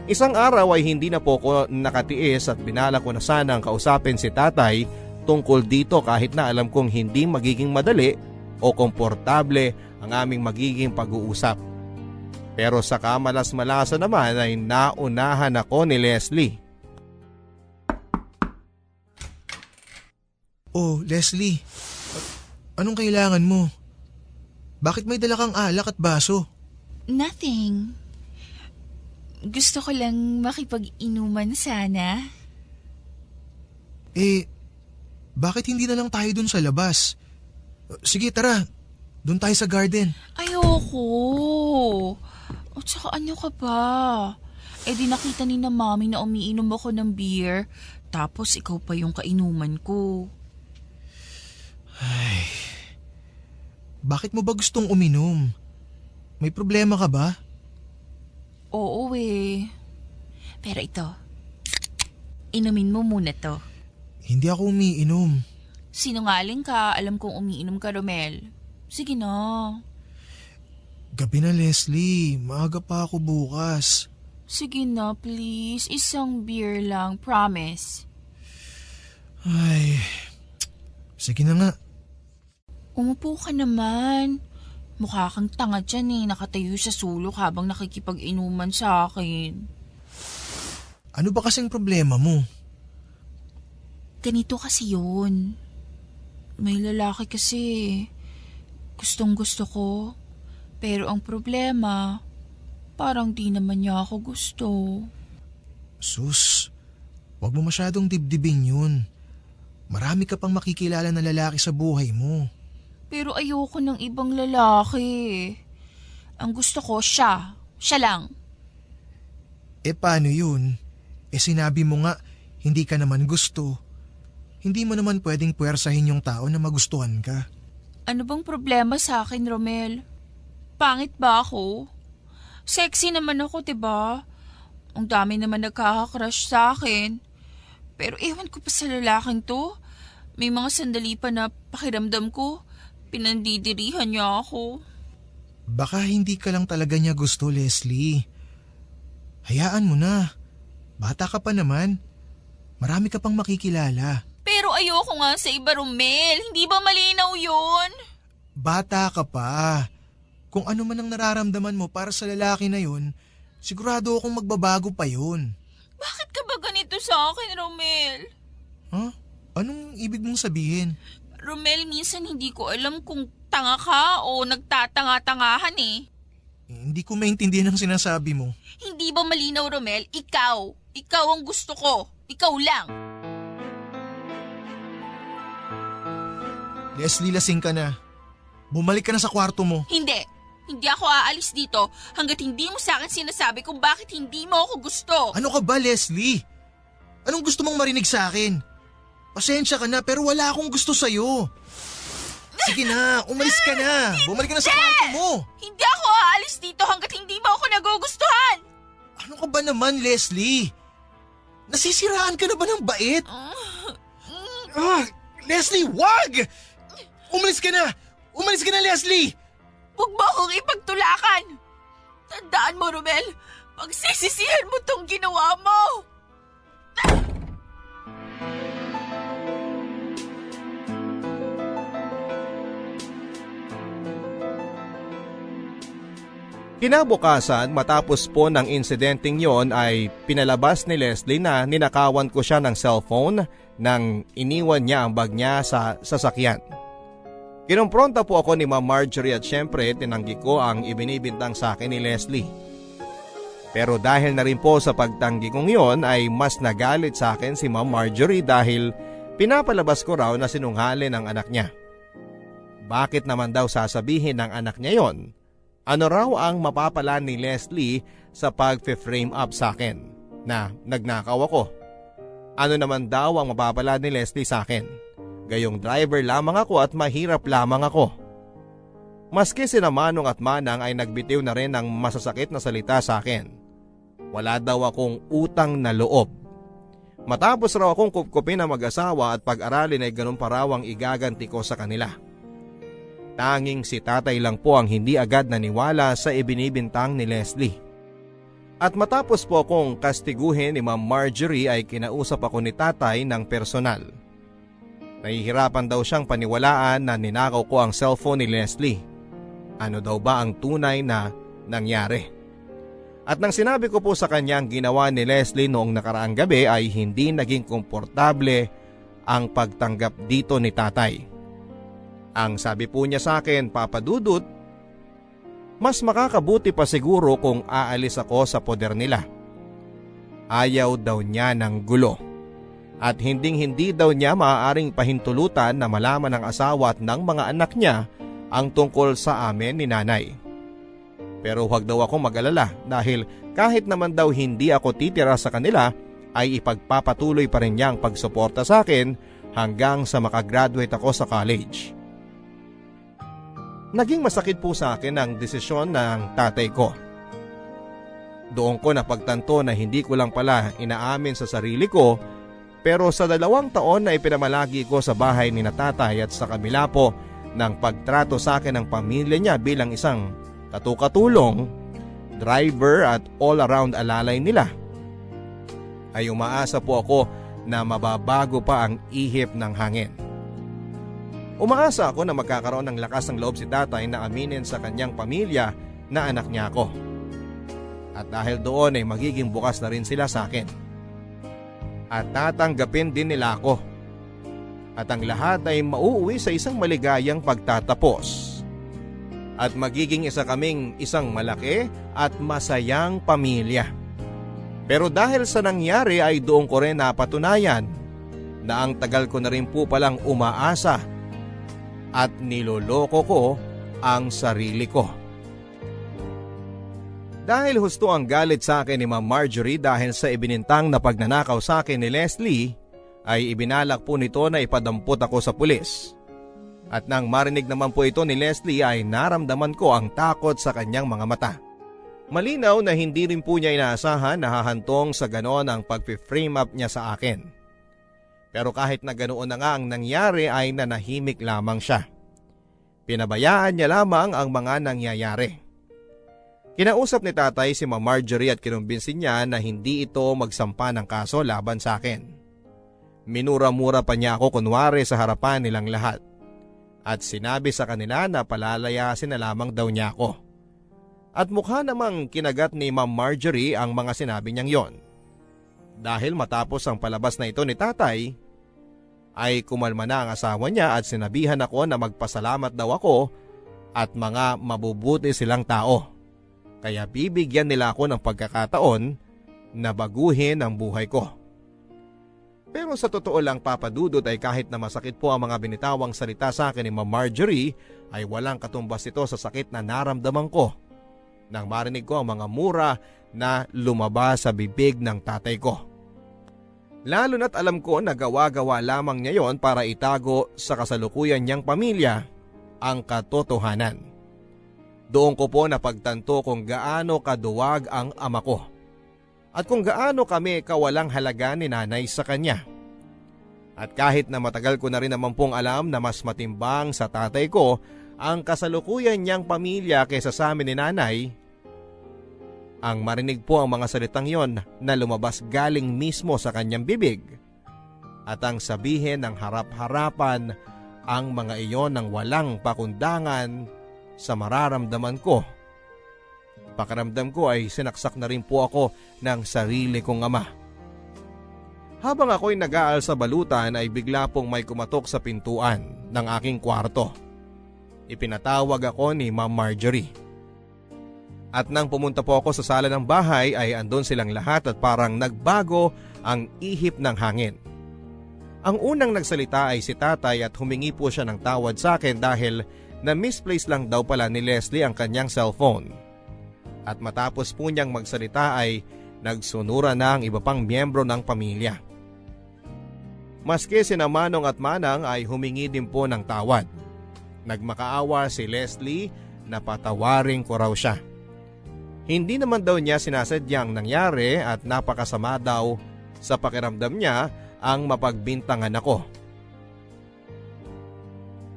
Isang araw ay hindi na po ko nakatiis at binala ko na sanang kausapin si tatay tungkol dito kahit na alam kong hindi magiging madali o komportable ang aming magiging pag-uusap. Pero sa kamalas-malasa naman ay naunahan ako ni Leslie. Oh, Leslie. Anong kailangan mo? Bakit may dala kang alak at baso? Nothing. Gusto ko lang makipag-inuman sana. Bakit hindi na lang tayo dun sa labas? Sige, tara. Dun tayo sa garden. Ayoko. At saka ano ka ba? Di nakita ni na mami na umiinom ako ng beer. Tapos ikaw pa yung kainuman ko. Ay, bakit mo ba gustong uminom? May problema ka ba? Oo Pero ito, inumin mo muna to. Hindi ako umiinom. Sinungaling ka, alam kong umiinom ka, Romel. Sige na. Gabi na, Leslie. Maaga pa ako bukas. Sige na, please. Isang beer lang, promise. Ay, sige na nga. Umupo ka naman. Mukha kang tanga dyan nakatayo sa sulok habang nakikipag-inuman sa akin. Ano ba kasing problema mo? Ganito kasi yun. May lalaki kasi. Gustong gusto ko. Pero ang problema, parang di naman niya ako gusto. Sus, wag mo masyadong dibdibin yun. Marami ka pang makikilala na lalaki sa buhay mo. Pero ayoko ng ibang lalaki. Ang gusto ko siya. Siya lang. Paano yun? Sinabi mo nga, hindi ka naman gusto. Hindi mo naman pwedeng puwersahin yung tao na magustuhan ka. Ano bang problema sa akin, Romel? Pangit ba ako? Sexy naman ako, diba? Ang dami naman nagkaka-crush sa akin. Pero ewan ko pa sa lalaking to. May mga sandali pa na pakiramdam ko, pinandidirihan niya ako. Baka hindi ka lang talaga niya gusto, Leslie. Hayaan mo na. Bata ka pa naman. Marami ka pang makikilala. Pero ayoko nga sa iba, Romel. Hindi ba malinaw yun? Bata ka pa. Kung ano man ang nararamdaman mo para sa lalaki na yun, sigurado akong magbabago pa yun. Bakit ka ba ganito sa akin, Romel? Huh? Anong ibig mong sabihin? Romel, minsan hindi ko alam kung tanga ka o nagtatanga-tangahan Hindi ko maintindihan ang sinasabi mo. Hindi ba malinaw, Romel? Ikaw. Ikaw ang gusto ko. Ikaw lang. Leslie, lasing ka na. Bumalik ka na sa kwarto mo. Hindi. Hindi ako aalis dito hanggat hindi mo sa akin sinasabi kung bakit hindi mo ako gusto. Ano ka ba, Leslie? Anong gusto mong marinig sa akin? Pasensya ka na pero wala akong gusto sa'yo. Sige na, umalis ka na. Bumalik ka na sa kwarto mo. Hindi ako aalis dito hanggat hindi mo ako nagugustuhan. Ano ka ba naman, Leslie? Nasisiraan ka na ba ng bait? Leslie, wag! Umalis ka na! Umalis ka na, Leslie! Huwag mo akong ipagtulakan! Tandaan mo, Romel, pagsisisihan mo tong ginawa mo! Kinabukasan matapos po ng insidenteng yon ay pinalabas ni Leslie na ninakawan ko siya ng cellphone nang iniwan niya ang bag niya sa sasakyan. Kinumpronta po ako ni Ma'am Marjorie at syempre tinanggi ko ang ibinibintang sa akin ni Leslie. Pero dahil na rin po sa pagtanggi kong yon ay mas nagalit sa akin si Ma'am Marjorie dahil pinapalabas ko raw na sinungaling ang anak niya. Bakit naman daw sasabihin ng anak niya yon? Ano raw ang mapapala ni Leslie sa pag-frame up sa akin na nagnakaw ako? Ano naman daw ang mapapala ni Leslie sa akin? Gayong driver lamang ako at mahirap lamang ako. Maski sina Manong at Manang ay nagbitiw na rin ng masasakit na salita sa akin. Wala daw akong utang na loob. Matapos raw akong kupkupin ang mag-asawa at pag-aralin ay ganun pa raw ang igaganti ko sa kanila. Tanging si tatay lang po ang hindi agad naniwala sa ibinibintang ni Leslie. At matapos po akong kastiguhin ni Ma'am Marjorie ay kinausap ako ni tatay ng personal. Nahihirapan daw siyang paniwalaan na ninakaw ko ang cellphone ni Leslie. Ano daw ba ang tunay na nangyari? At nang sinabi ko po sa kanya ang ginawa ni Leslie noong nakaraang gabi ay hindi naging komportable ang pagtanggap dito ni tatay. Ang sabi po niya sa akin, Papa Dudut, Mas makakabuti pa siguro kung aalis ako sa poder nila. Ayaw daw niya ng gulo. At hindi daw niya maaaring pahintulutan na malaman ng asawa at ng mga anak niya ang tungkol sa amin ni nanay. Pero huwag daw ako mag-alala dahil kahit naman daw hindi ako titira sa kanila ay ipagpapatuloy pa rin niya ang pagsuporta sa akin hanggang sa makagraduate ako sa college. Naging masakit po sa akin ang desisyon ng tatay ko. Doon ko napagtanto na hindi ko lang pala inaamin sa sarili ko, pero sa 2 taon na ipinamalagi ko sa bahay ni tatay at sa kabila po ng pagtrato sa akin ng pamilya niya bilang isang katukatulong, driver at all-around alalay nila, ay umaasa po ako na mababago pa ang ihip ng hangin. Umaasa ako na magkakaroon ng lakas ng loob si tatay na aminin sa kanyang pamilya na anak niya ako. At dahil doon ay magiging bukas na rin sila sa akin. At tatanggapin din nila ako. At ang lahat ay mauuwi sa isang maligayang pagtatapos. At magiging isa kaming isang malaki at masayang pamilya. Pero dahil sa nangyari ay doon ko rin napatunayan na ang tagal ko na rin po palang umaasa at niloloko ko ang sarili ko. Dahil husto ang galit sa akin ni Ma'am Marjorie dahil sa ibinintang na pagnanakaw sa akin ni Leslie, ay ibinalak po nito na ipadampot ako sa pulis. At nang marinig naman po ito ni Leslie ay naramdaman ko ang takot sa kanyang mga mata. Malinaw na hindi rin po niya inaasahan na hahantong sa ganoon ang pag-frame up niya sa akin. Pero kahit na ganoon na nga ang nangyari ay nanahimik lamang siya. Pinabayaan niya lamang ang mga nangyayari. Kinausap ni tatay si Ma'am Marjorie at kinumbinsin niya na hindi ito magsampa ng kaso laban sa akin. Minura-mura pa niya ako kunwari sa harapan nilang lahat. At sinabi sa kanila na palalayasin na lamang daw niya ako. At mukha namang kinagat ni Ma'am Marjorie ang mga sinabi niyang yon. Dahil matapos ang palabas na ito ni tatay, ay kumalma na ang asawa niya at sinabihan ako na magpasalamat daw ako at mga mabubuti silang tao. Kaya bibigyan nila ako ng pagkakataon na baguhin ang buhay ko. Pero sa totoo lang papadudot ay kahit na masakit po ang mga binitawang salita sa akin ni Ma'am Marjorie ay walang katumbas ito sa sakit na naramdaman ko nang marinig ko ang mga mura na lumabas sa bibig ng tatay ko. Lalo na't alam ko na gawa-gawa lamang niya yon para itago sa kasalukuyan niyang pamilya ang katotohanan. Doon ko po napagtanto kung gaano kaduwag ang ama ko at kung gaano kami kawalang halaga ni nanay sa kanya. At kahit na matagal ko na rin naman pong alam na mas matimbang sa tatay ko ang kasalukuyan niyang pamilya kaysa sa amin ni nanay, ang marinig po ang mga salitang yon na lumabas galing mismo sa kanyang bibig at ang sabihin ng harap-harapan ang mga iyon ng walang pakundangan sa mararamdaman ko. Pakiramdam ko ay sinaksak na rin po ako ng sarili kong ama. Habang ako'y nag-aal sa balutan ay bigla pong may kumatok sa pintuan ng aking kwarto. Ipinatawag ako ni Ma'am Marjorie. At nang pumunta po ako sa sala ng bahay ay andon silang lahat at parang nagbago ang ihip ng hangin. Ang unang nagsalita ay si tatay at humingi po siya ng tawad sa akin dahil na misplace lang daw pala ni Leslie ang kanyang cellphone. At matapos po niyang magsalita ay nagsunura na ang iba pang miyembro ng pamilya. Maski sina Manong at Manang ay humingi din po ng tawad. Nagmakaawa si Leslie na patawarin ko raw siya. Hindi naman daw niya sinasadyang nangyari at napakasama daw sa pakiramdam niya ang mapagbintangan ako.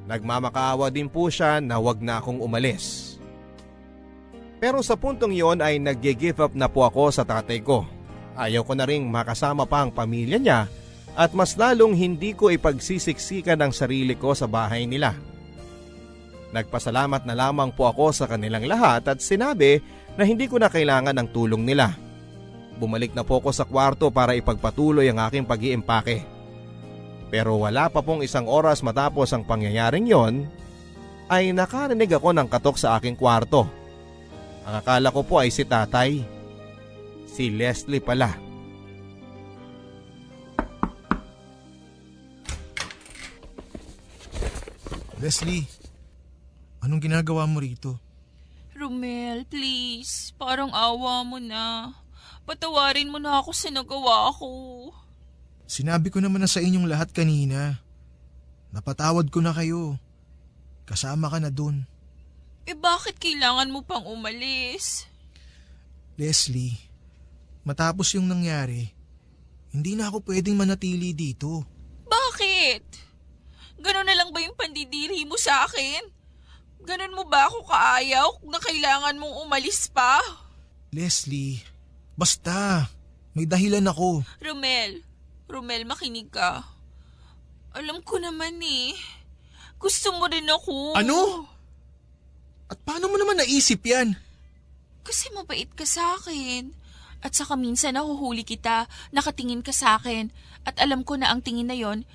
Nagmamakaawa din po siya na wag na akong umalis. Pero sa puntong yon ay nag-give up na po ako sa tatay ko. Ayaw ko na ring makasama pa ang pamilya niya at mas lalong hindi ko ipagsisiksikan ang sarili ko sa bahay nila. Nagpasalamat na lamang po ako sa kanilang lahat at sinabi na hindi ko na kailangan ng tulong nila. Bumalik na po ako sa kwarto para ipagpatuloy ang aking pag-iimpake. Pero wala pa pong 1 oras matapos ang pangyayaring yon, ay nakarinig ako ng katok sa aking kwarto. Ang akala ko po ay si tatay. Si Leslie pala. Leslie, anong ginagawa mo rito? Romel, please. Parang awa mo na. Patawarin mo na ako sa nagawa ko. Sinabi ko naman na sa inyong lahat kanina. Napatawad ko na kayo. Kasama ka na dun. Bakit kailangan mo pang umalis? Leslie, matapos yung nangyari, hindi na ako pwedeng manatili dito. Bakit? Ganon na lang ba yung pandidiri mo sa akin? Ganon mo ba ako kaayaw na kailangan mong umalis pa? Leslie, basta. May dahilan ako. Romel, makinig ka. Alam ko naman eh. Gusto mo rin ako. Ano? At paano mo naman naisip yan? Kasi mabait ka sa akin. At saka minsan nahuhuli kita, nakatingin ka sa akin. At alam ko na ang tingin na yon,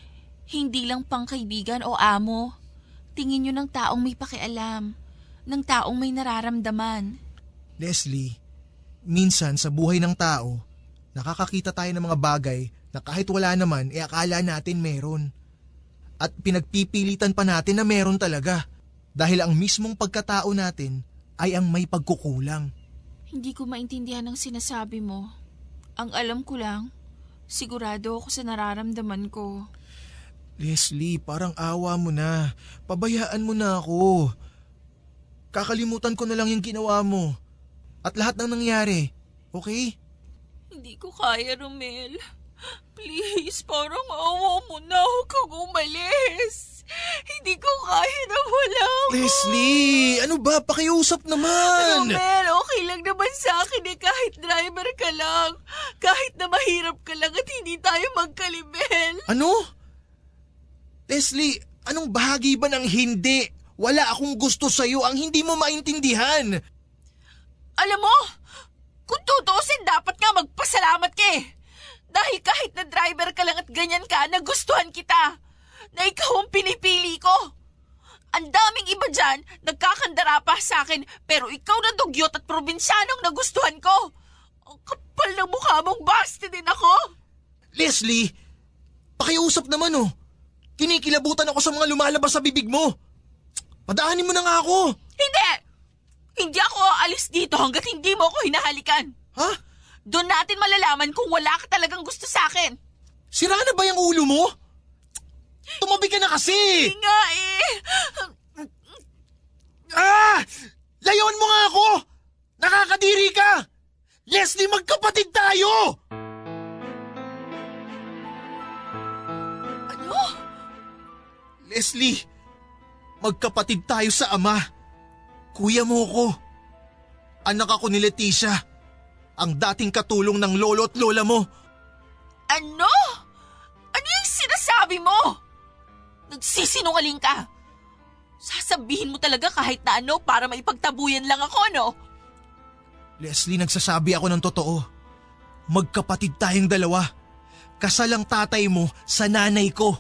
hindi lang pang kaibigan o amo. Tingin yun ng taong may pakialam. Ng taong may nararamdaman. Leslie, minsan sa buhay ng tao, nakakakita tayo ng mga bagay na kahit wala naman, akala natin meron. At pinagpipilitan pa natin na meron talaga. Dahil ang mismong pagkatao natin ay ang may pagkukulang. Hindi ko maintindihan ang sinasabi mo. Ang alam ko lang, sigurado ako sa nararamdaman ko. Leslie, parang awa mo na. Pabayaan mo na ako. Kakalimutan ko na lang yung ginawa mo. At lahat ng nangyari. Okay? Hindi ko kaya, Romel. Please, parang awa mo na. Huwag kang umalis. Hindi ko kaya na wala ako. Leslie, ano ba? Pakiusap naman. Romel, okay lang naman sa akin kahit driver ka lang. Kahit na mahirap ka lang at hindi tayo magkalibel. Ano? Leslie, anong bahagi ba ng hindi? Wala akong gusto sa'yo ang hindi mo maintindihan. Alam mo, kung tutusin dapat nga magpasalamat ka eh. Dahil kahit na driver ka lang at ganyan ka, nagustuhan kita. Na ikaw ang pinipili ko. Ang daming iba dyan, nagkakandara pa sa akin, pero ikaw na dugyot at probinsyanong nagustuhan ko. Ang kapal ng mukha mong basti din ako. Leslie, pakiusap naman oh. Kinikilabutan ako sa mga lumalabas sa bibig mo. Padaanin mo na nga ako. Hindi! Hindi ako aalis dito hanggat hindi mo ako hinahalikan. Ha? Doon natin malalaman kung wala ka talagang gusto sa akin. Sira na ba yung ulo mo? Tumabi ka na kasi! Hindi nga eh. Layon mo nga ako! Nakakadiri ka! Leslie, magkapatid tayo! Ano? Leslie, magkapatid tayo sa ama. Kuya mo ko. Anak ako ni Leticia. Ang dating katulong ng lolo at lola mo. Ano? Ano yung sinasabi mo? Nagsisinungaling ka. Sasabihin mo talaga kahit na ano para maipagtabuyan lang ako, no? Leslie, nagsasabi ako ng totoo. Magkapatid tayong dalawa. Kasal ang tatay mo sa nanay ko.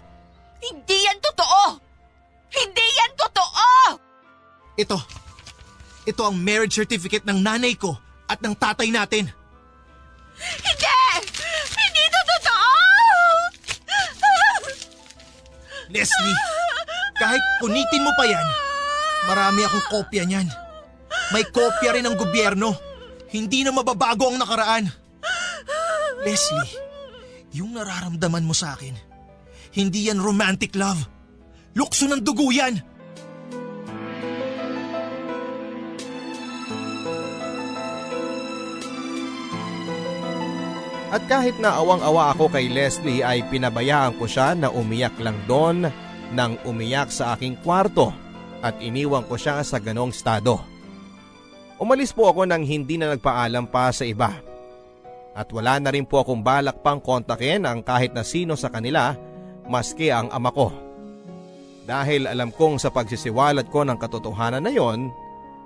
Hindi yan totoo! Hindi yan totoo! Ito ang marriage certificate ng nanay ko at ng tatay natin. Hindi! Hindi ito totoo! Leslie, kahit punitin mo pa yan, marami akong kopya niyan. May kopya rin ng gobyerno. Hindi na mababago ang nakaraan. Leslie, yung nararamdaman mo sa akin, hindi yan romantic love. Lukso ng dugo yan. At kahit na awang-awa ako kay Leslie ay pinabayaan ko siya na umiyak lang doon nang umiyak sa aking kwarto at iniwan ko siya sa ganong estado. Umalis po ako nang hindi na nagpaalam pa sa iba. At wala na rin po akong balak pang kontakin ang kahit na sino sa kanila maski ang ama ko. Dahil alam kong sa pagsisiwalat ko ng katotohanan na yon,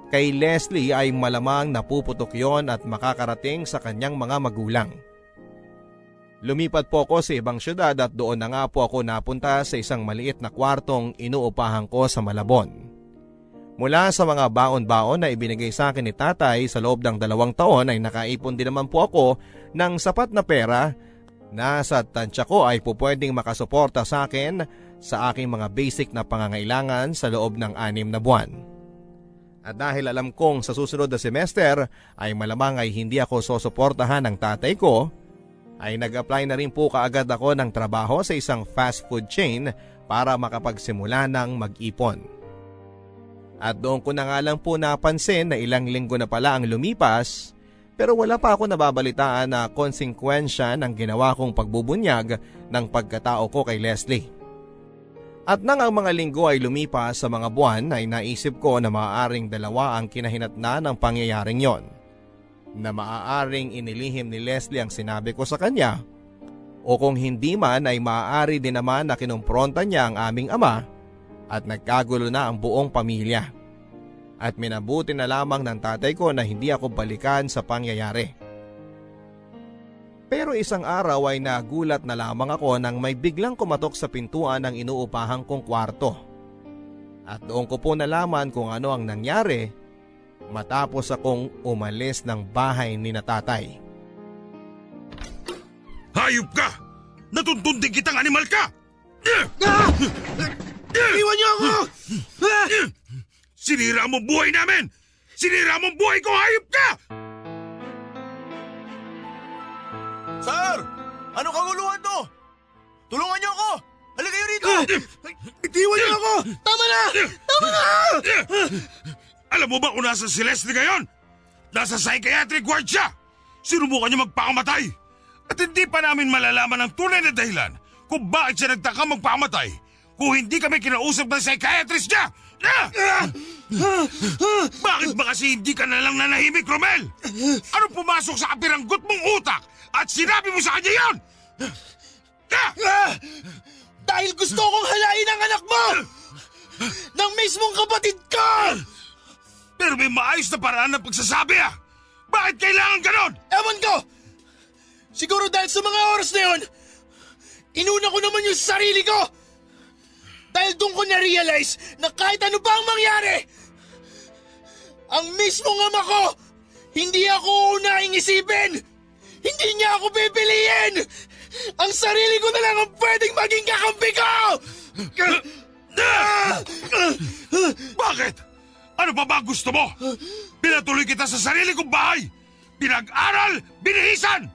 kay Leslie ay malamang napuputok yon at makakarating sa kanyang mga magulang. Lumipat po ako sa ibang syudad at doon na nga po ako napunta sa isang maliit na kwartong inuupahan ko sa Malabon. Mula sa mga baon-baon na ibinigay sa akin ni tatay sa loob ng 2 taon ay nakaipon din naman po ako ng sapat na pera na sa tansya ko ay pupwedeng makasuporta sa akin sa aking mga basic na pangangailangan sa loob ng 6 na buwan. At dahil alam kong sa susunod na semester ay malamang ay hindi ako susuportahan ng tatay ko, ay nag-apply na rin po kaagad ako ng trabaho sa isang fast food chain para makapagsimula ng mag-ipon. At doon ko na nga lang po napansin na ilang linggo na pala ang lumipas pero wala pa ako nababalitaan na konsekwensya ng ginawa kong pagbubunyag ng pagkatao ko kay Leslie. At nang ang mga linggo ay lumipas sa mga buwan ay naisip ko na maaaring dalawa ang kinahinatnan ng pangyayaring yon. Na maaaring inilihim ni Leslie ang sinabi ko sa kanya o kung hindi man ay maaari din naman na kinumpronta niya ang aming ama at nagkagulo na ang buong pamilya. At minabuti na lamang ng tatay ko na hindi ako balikan sa pangyayari. Pero isang araw ay nagulat na lamang ako nang may biglang kumatok sa pintuan ng inuupahan kong kwarto. At doon ko po nalaman kung ano ang nangyari matapos akong umalis ng bahay ni na tatay. Hayop ka! Natuntunding kitang animal ka! Iwan niyo ako! Sinira mo buhay namin! Sinira mo buhay ko, hayop ka! Sir! Ano kaguluhan to? Tulungan niyo ako! Halika kayo rito! Itiwan niyo ako! Tama na! Tama na! Alam mo ba kung nasa si Leslie ngayon? Nasa psychiatric ward siya! Sinubukan niya magpakamatay! At hindi pa namin malalaman ang tunay na dahilan kung bakit siya nagtaka magpakamatay kung hindi kami kinausap ng psychiatrist niya! Bakit ba kasi hindi ka nalang nanahimik, Romel? Ano pumasok sa kapiranggot mong utak at sinabi mo sa kanya yun? Dahil gusto kong halain ang anak mo! Ng mismong kapatid ko! Pero may maayos na paraan ng pagsasabi ah! Bakit kailangan ganon? Ewan ko! Siguro dahil sa mga oras na yun, inuna ko naman yung sarili ko! Dahil doon ko na-realize na kahit ano pa ang mangyari, ang mismong ama ko, hindi ako unahing isipin! Hindi niya ako pipiliin! Ang sarili ko na lang ang pwedeng maging kakampi ko! Bakit? Ano pa ba gusto mo? Pinatuloy kita sa sarili kong bahay! Pinag-aral, binihisan!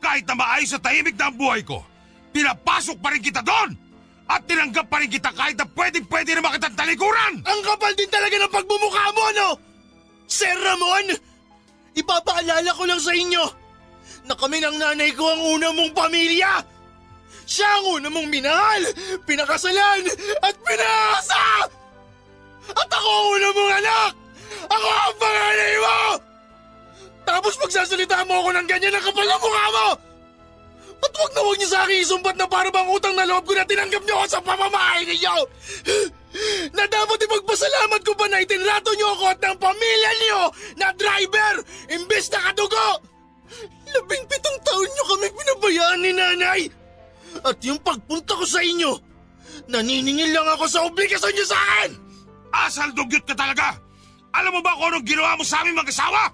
Kahit na maayos sa tahimik na ang buhay ko, pinapasok pa rin kita doon! At tinanggap pa rin kita kahit na pwede na makitang talikuran! Ang kapal din talaga ng pagmumukha mo, no? Sir Ramon, ipapaalala ko lang sa inyo na kami ng nanay ko ang una mong pamilya. Siya ang una mong minahal, pinakasalan at pinasa! At ako ang una mong anak! Ako ang panganay mo! Tapos magsasalita mo ako ng ganyan ang kapal ng mukha mo! At wag niyo sa akin isumbat na para bang utang na loob ko na tinanggap niyo ako sa pamamahay ninyo! Na dapat ipagpasalamat ko pa na itinrato niyo ako at ng pamilya niyo na driver imbes na kadugo! 17 taon niyo kami pinabayaan ni nanay! At yung pagpunta ko sa inyo, naniningil lang ako sa obligasyon niyo sa akin! Asal dugyot ka talaga! Alam mo ba kung anong ginawa mo sa aming mag-asawa?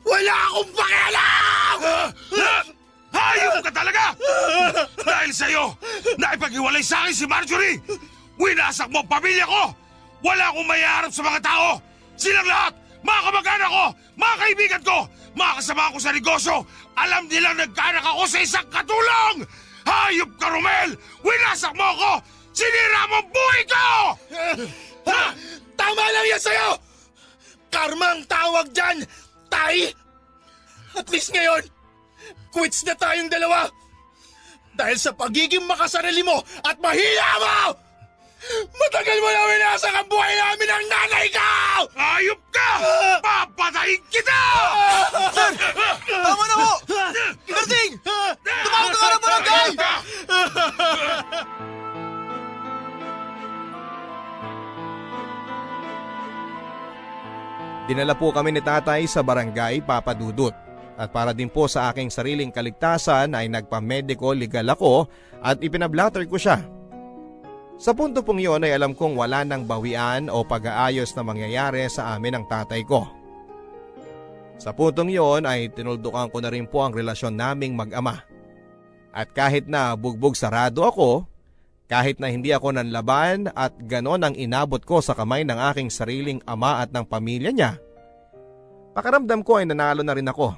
Wala akong pakialam! Hayop ka talaga! Dahil sa'yo, naipaghiwalay sa akin si Marjorie! Winasak mo ang pamilya ko! Wala akong mayaharap sa mga tao! Silang lahat, mga kamag-anak ko, mga kaibigan ko, mga kasama ko sa negosyo, alam nilang nagkaanak ako sa isang katulong! Hayop ka, Romel! Winasak mo ako! Sinira mo ang buhay ko! Tama lang yan sa'yo! Karma ang tawag dyan, tay! At least ngayon, quits na tayong dalawa! Dahil sa pagiging makasarili mo at mahiya mo! Matagal mo na winasak ang buhay namin ng nanay ko! Hayop ka! Papatayin kita! Tama na ho! Berting! Tumawag ka ng barangay! Dinala po kami ni tatay sa barangay Papadudut. At para din po sa aking sariling kaligtasan ay nagpa-medico legal ako at ipinablatter ko siya. Sa punto pong yun ay alam kong wala nang bawian o pag-aayos na mangyayari sa amin ng tatay ko. Sa puntong yon ay tinuldukan ko na rin po ang relasyon naming mag-ama. At kahit na bugbog sarado ako, kahit na hindi ako nanlaban at ganon ang inabot ko sa kamay ng aking sariling ama at ng pamilya niya, pakiramdam ko ay nanalo na rin ako.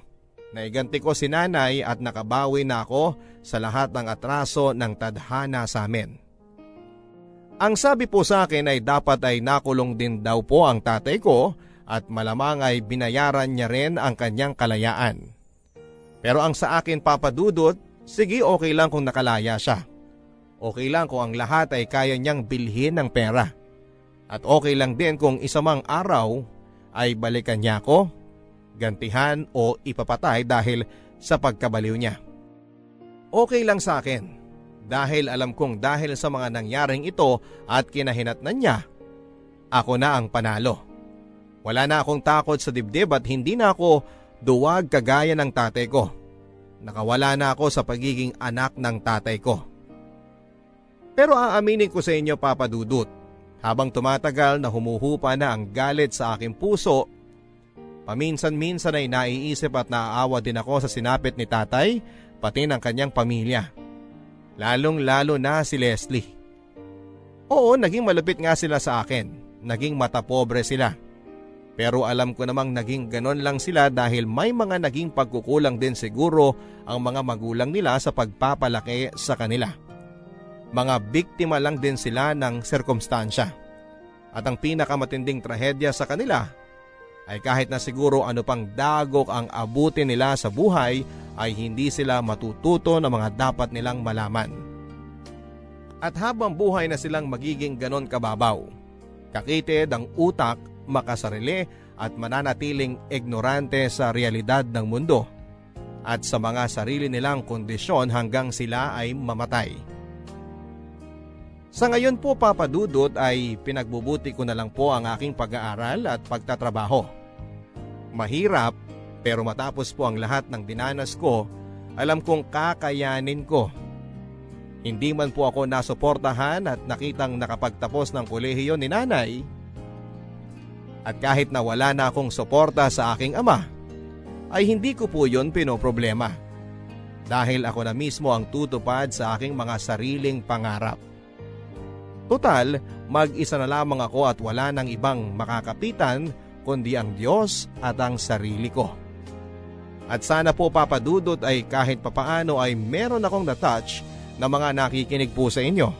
Naiganti ko si nanay at nakabawi na ako sa lahat ng atraso ng tadhana sa amin. Ang sabi po sa akin ay dapat ay nakulong din daw po ang tatay ko at malamang ay binayaran niya rin ang kanyang kalayaan. Pero ang sa akin, Papa Dudut, sige, okay lang kung nakalaya siya. Okay lang kung ang lahat ay kaya niyang bilhin ng pera. At okay lang din kung isa mang araw ay balikan niya ako, gantihan o ipapatay dahil sa pagkabaliw niya. Okay lang sa akin. Dahil alam kong dahil sa mga nangyaring ito at kinahinatnan niya, ako na ang panalo. Wala na akong takot sa dibdib at hindi na ako duwag kagaya ng tatay ko. Nakawala na ako sa pagiging anak ng tatay ko. Pero aaminin ko sa inyo, Papa Dudut, habang tumatagal na humuhupa na ang galit sa aking puso, paminsan-minsan ay naiisip at naaawa din ako sa sinapit ni tatay pati ng kanyang pamilya. Lalong-lalo na si Leslie. Oo, naging malupit nga sila sa akin. Naging matapobre sila. Pero alam ko namang naging ganon lang sila dahil may mga naging pagkukulang din siguro ang mga magulang nila sa pagpapalaki sa kanila. Mga biktima lang din sila ng sirkumstansya. At ang pinakamatinding trahedya sa kanila ay kahit na siguro ano pang dagok ang abutin nila sa buhay ay hindi sila matututo ng mga dapat nilang malaman. At habang buhay na silang magiging ganon kababaw, kakitid ang utak, makasarili at mananatiling ignorante sa realidad ng mundo at sa mga sarili nilang kondisyon hanggang sila ay mamatay. Sa ngayon po, Papa Dudut, ay pinagbubuti ko na lang po ang aking pag-aaral at pagtatrabaho. Mahirap, pero matapos po ang lahat ng dinanas ko, alam kong kakayanin ko. Hindi man po ako nasuportahan at nakitang nakapagtapos ng kolehiyo ni nanay. At kahit na wala na akong suporta sa aking ama, ay hindi ko po yun pinoproblema. Dahil ako na mismo ang tutupad sa aking mga sariling pangarap. Total, mag-isa na lamang ako at wala nang ibang makakapitan kundi ang Diyos at ang sarili ko. At sana po, Papa Dudut, ay kahit papaano ay meron akong na-touch na mga nakikinig po sa inyo.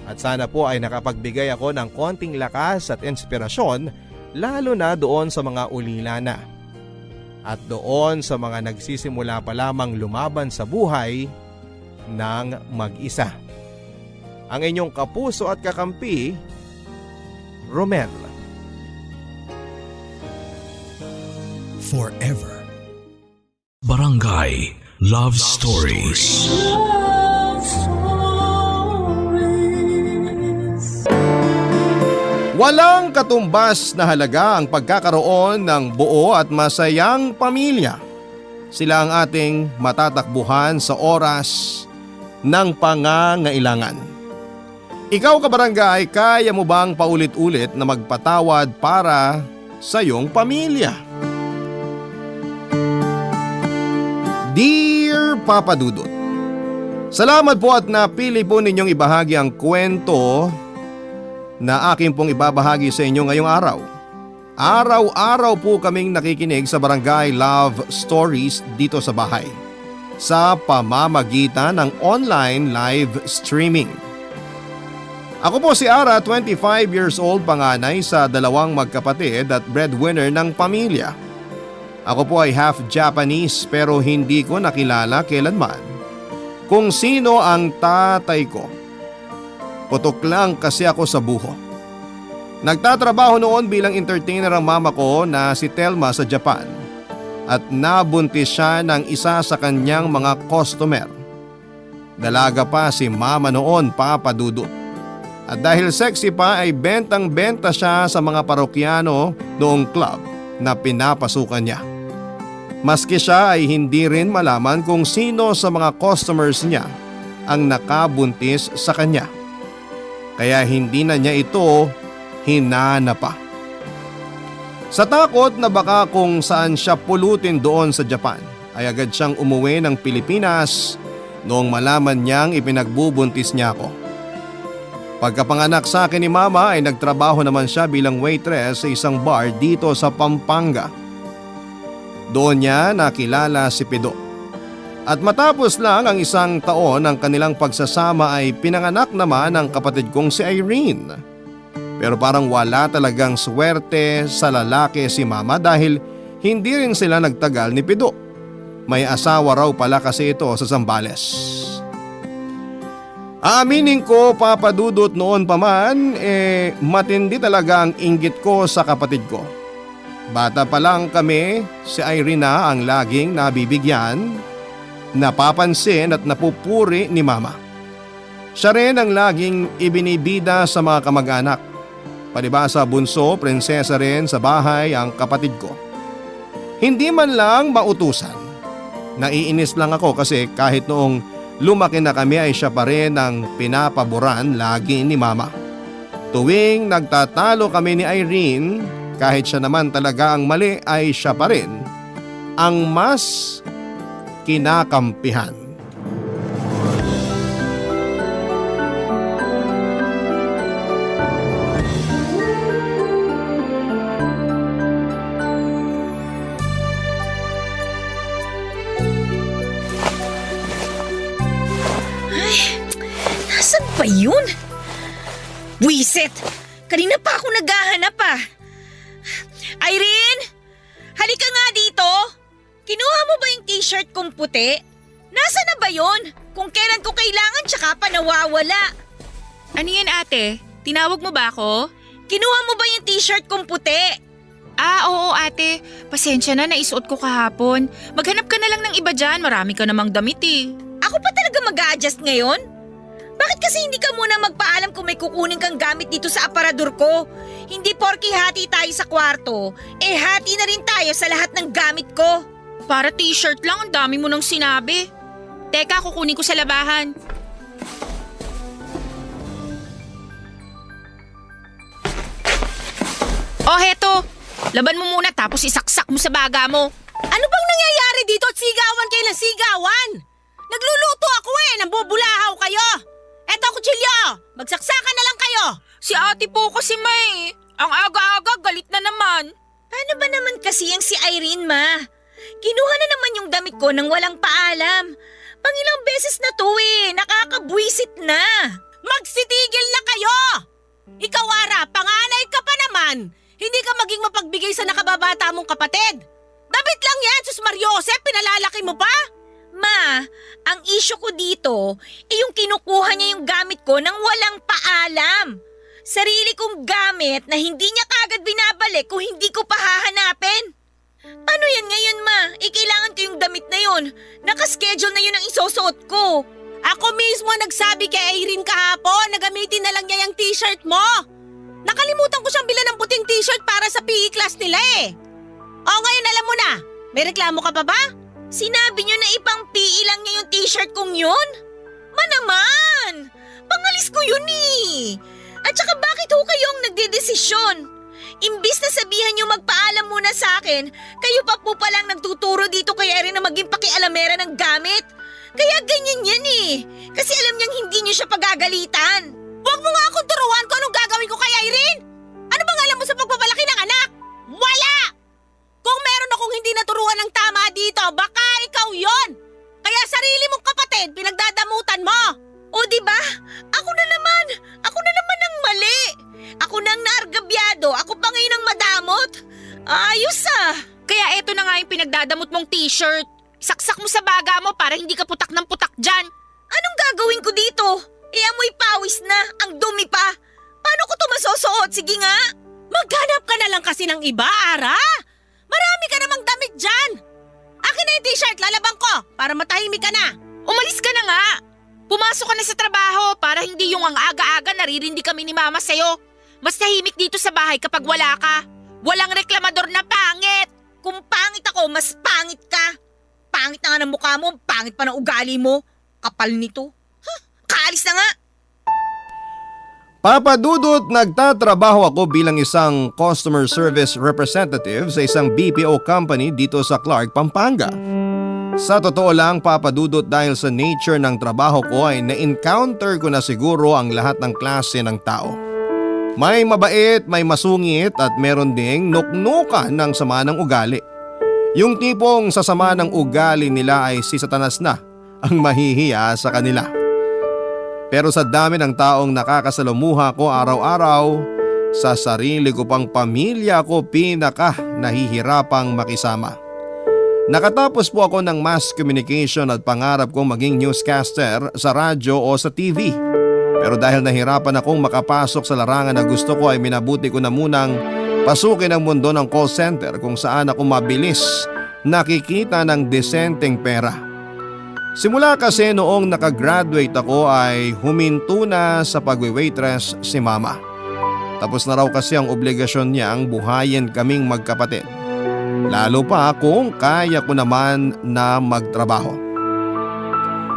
At sana po ay nakapagbigay ako ng konting lakas at inspirasyon lalo na doon sa mga ulila na. At doon sa mga nagsisimula pa lamang lumaban sa buhay ng mag-isa. Ang inyong kapuso at kakampi, Romel. Forever. Barangay Love Stories. Walang katumbas na halaga ang pagkakaroon ng buo at masayang pamilya. Sila ang ating matatakbuhan sa oras ng pangangailangan. Ikaw, kabarangay, kaya mo bang paulit-ulit na magpatawad para sa iyong pamilya? Dear Papa Dudut, salamat po at napili po ninyong ibahagi ang kwento na akin pong ibabahagi sa inyo ngayong araw. Araw-araw po kaming nakikinig sa Barangay Love Stories dito sa bahay sa pamamagitan ng online live streaming. Ako po si Ara, 25 years old, panganay sa dalawang magkapatid at breadwinner ng pamilya. Ako po ay half Japanese pero hindi ko nakilala kailanman kung sino ang tatay ko. Putok lang kasi ako sa buho. Nagtatrabaho noon bilang entertainer ang mama ko na si Telma sa Japan at nabuntis siya ng isa sa kanyang mga customer. Dalaga pa si mama noon, Papa Dudut. At dahil sexy pa ay bentang-benta siya sa mga parokyano noong club na pinapasukan niya. Maski siya ay hindi rin malaman kung sino sa mga customers niya ang nakabuntis sa kanya. kaya hindi na niya ito hinana pa. Sa takot na baka kung saan siya pulutin doon sa Japan ay agad siyang umuwi ng Pilipinas noong malaman niyang ipinagbubuntis niya ako. Pagkapanganak sa akin ni Mama ay nagtrabaho naman siya bilang waitress sa isang bar dito sa Pampanga. Doon niya nakilala si Pido. At matapos lang ang isang taon ng kanilang pagsasama ay pinanganak naman ang kapatid kong si Irene. Pero parang wala talagang swerte sa lalaki si Mama dahil hindi rin sila nagtagal ni Pido. May asawa raw pala kasi ito sa Zambales. Aaminin ko, Papa Dudut, noon pa man, matindi talaga ang inggit ko sa kapatid ko. Bata pa lang kami, si Irene na ang laging nabibigyan, napapansin at napupuri ni Mama. Siya rin ang laging ibinibida sa mga kamag-anak. Palibhasa bunso, prinsesa rin sa bahay ang kapatid ko. Hindi man lang mautusan. Naiinis lang ako kasi kahit noong lumaki na kami ay siya pa rin ang pinapaboran lagi ni Mama. Tuwing nagtatalo kami ni Irene, kahit siya naman talaga ang mali ay siya pa rin ang mas kinakampihan. Nasaan ba yun? Buisit! Kanina pa ako naghahanap ah. Irene! Halika nga dito! Kinuha mo ba yung t-shirt kong puti? Nasaan na ba yun? Kung kailan ko kailangan tsaka pa nawawala. Ano yan ate? Tinawag mo ba ako? Kinuha mo ba yung t-shirt kong puti? Oo ate. Pasensya na, naisuot ko kahapon. Maghanap ka na lang ng iba dyan, marami ka namang damit eh. Ako pa talaga mag-a-adjust ngayon? Bakit kasi hindi ka muna magpaalam kung may kukunin kang gamit dito sa aparador ko? Hindi porke hati tayo sa kwarto, hati na rin tayo sa lahat ng gamit ko. Para t-shirt lang, ang dami mo nang sinabi. Teka, kukunin ko sa labahan. Oh, heto. Laban mo muna tapos isaksak mo sa baga mo. Ano bang nangyayari dito at sigawan kayo ng sigawan? Nagluluto ako nambubulahaw kayo. Eto kutsilyo, magsaksakan na lang kayo. Si ate po kasi may. Ang aga-aga, galit na naman. Paano ba naman kasi yung si Irene, Ma? Kinuha na naman yung damit ko nang walang paalam. Pangilang beses na to nakakabwisit na. Magsitigil na kayo! Ikaw Ara, panganay ka pa naman. Hindi ka maging mapagbigay sa nakababata mong kapatid. Damit lang yan, Sus Mariosep, pinalalaki mo pa? Ma, ang issue ko dito, yung kinukuha niya yung gamit ko nang walang paalam. Sarili kong gamit na hindi niya kagad binabalik kung hindi ko pa hahanapin. Paano yan ngayon, Ma? Kailangan ko yung damit na yun. Nakaschedule na yun ang isusuot ko. Ako mismo nagsabi kay Irene kahapon na gamitin na lang niya yung t-shirt mo. Nakalimutan ko siyang bilan ng puting t-shirt para sa PE class nila O ngayon alam mo na, may reklamo ka pa ba? Sinabi niyo na ipang PE lang niya yung t-shirt kong yun? Ma naman! Pangalis ko yun At saka bakit ho kayo ang nagdedesisyon? Imbis na sabihan niyo magpaalam muna sa akin, kayo pa po palang nagtuturo dito kay Irene na maging pakialamera ng gamit. Kaya ganyan yan Kasi alam niyang hindi niyo siya pagagalitan. Huwag mo nga akong turuan kung anong gagawin ko kay Irene! Ano bang alam mo sa pagpapalaki ng anak? Wala! Kung meron akong hindi naturuan ng tama dito, baka ikaw yon. Kaya sarili mong kapatid, pinagdadamutan mo. O diba? Ako na naman ang mali. Ako nang naargabyado, ako pa ngayon ang madamot. Ayos Kaya eto na nga yung pinagdadamot mong t-shirt. Saksak mo sa baga mo para hindi ka putak ng putak dyan. Anong gagawin ko dito? Amoy pawis na, ang dumi pa. Paano ko to masusuot? Sige nga. Maghanap ka na lang kasi ng iba, Ara. Marami ka namang damit dyan. Akin na yung t-shirt, lalabang ko para matahimik ka na. Umalis ka na nga. Pumasok ka na sa trabaho para hindi yung ang aga-aga naririndi kami ni Mama sa'yo. Mas tahimik dito sa bahay kapag wala ka. Walang reklamador na pangit. Kung pangit ako, mas pangit ka. Pangit na nga ng mukha mo, pangit pa ng ugali mo. Kapal nito. Kaalis na nga. Papa Dudut, nagtatrabaho ako bilang isang customer service representative sa isang BPO company dito sa Clark, Pampanga. Sa totoo lang, Papa Dudut, dahil sa nature ng trabaho ko ay na-encounter ko na siguro ang lahat ng klase ng tao. May mabait, may masungit at meron ding nuknukan ng sama ng ugali. Yung tipong sa sama ng ugali nila ay si Satanas na ang mahihiya sa kanila. Pero sa dami ng taong nakakasalumuha ko araw-araw, sa sarili ko pang pamilya ko pinaka nahihirapang makisama. Nakatapos po ako ng mass communication at pangarap kong maging newscaster sa radyo o sa TV. Pero dahil nahirapan akong makapasok sa larangan na gusto ko ay minabuti ko na munang pasukin ang mundo ng call center kung saan ako mabilis nakikita ng desenteng pera. Simula kasi noong nakagraduate ako ay huminto na sa pagwe-waitress si Mama. Tapos na raw kasi ang obligasyon niyang buhayin kaming magkapatid. Lalo pa kung kaya ko naman na magtrabaho.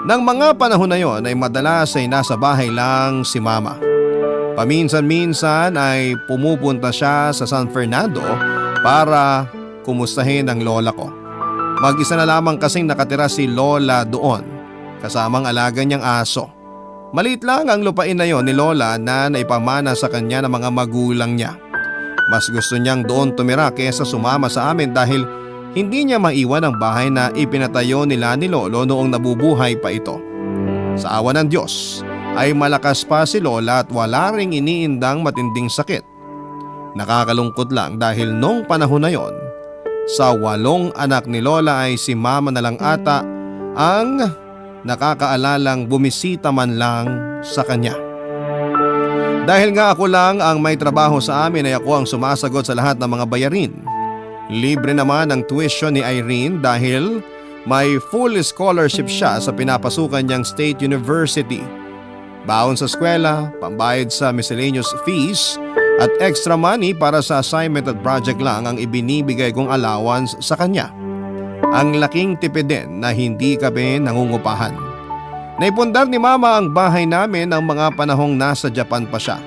Nang mga panahon na yon ay madalas ay nasa bahay lang si Mama. Paminsan-minsan ay pumupunta siya sa San Fernando para kumustahin ang lola ko. Mag-isa na lamang kasing nakatira si Lola doon, kasamang alaga niyang aso. Maliit lang ang lupain na yon ni Lola na naipamana sa kanya ng mga magulang niya. Mas gusto niyang doon tumira kesa sumama sa amin dahil hindi niya maiwan ang bahay na ipinatayo nila ni Lolo noong nabubuhay pa ito. Sa awa ng Diyos ay malakas pa si Lola at wala ring iniindang matinding sakit. Nakakalungkot lang dahil nung panahon na yon, sa 8 anak ni Lola ay si Mama na lang ata ang nakakaalalang bumisita man lang sa kanya. Dahil nga ako lang ang may trabaho sa amin ay ako ang sumasagot sa lahat ng mga bayarin. Libre naman ang tuition ni Irene dahil may full scholarship siya sa pinapasukan niyang State University. Baon sa eskwela, pambayad sa miscellaneous fees at extra money para sa assignment at project lang ang ibinibigay kong allowance sa kanya. Ang laking tipid din na hindi kami nangungupahan. Naipundar ni Mama ang bahay namin ng mga panahong nasa Japan pa siya.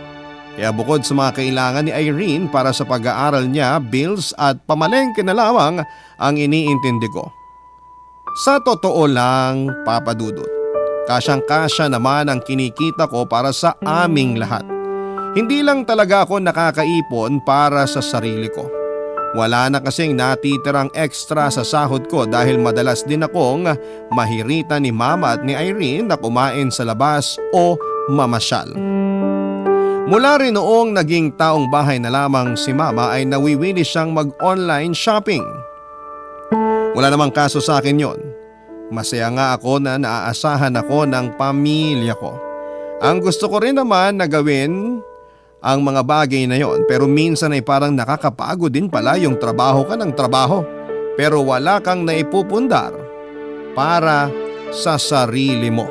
Kaya bukod sa mga kailangan ni Irene para sa pag-aaral niya, bills at pamalengke na lamang ang iniintindi ko. Sa totoo lang, Papa Dudut, kasyang-kasya naman ang kinikita ko para sa aming lahat. Hindi lang talaga ako nakakaipon para sa sarili ko. Wala na kasing natitirang extra sa sahod ko dahil madalas din akong mahiritan ni Mama at ni Irene na kumain sa labas o mamasyal. Mula rin noong naging taong bahay na lamang si Mama ay nawiwili siyang mag-online shopping. Wala namang kaso sa akin yon. Masaya nga ako na naaasahan ako ng pamilya ko. Ang gusto ko rin naman na gawin ang mga bagay na yon, pero minsan ay parang nakakapagod din pala yung trabaho ka ng trabaho pero wala kang naipupundar para sa sarili mo.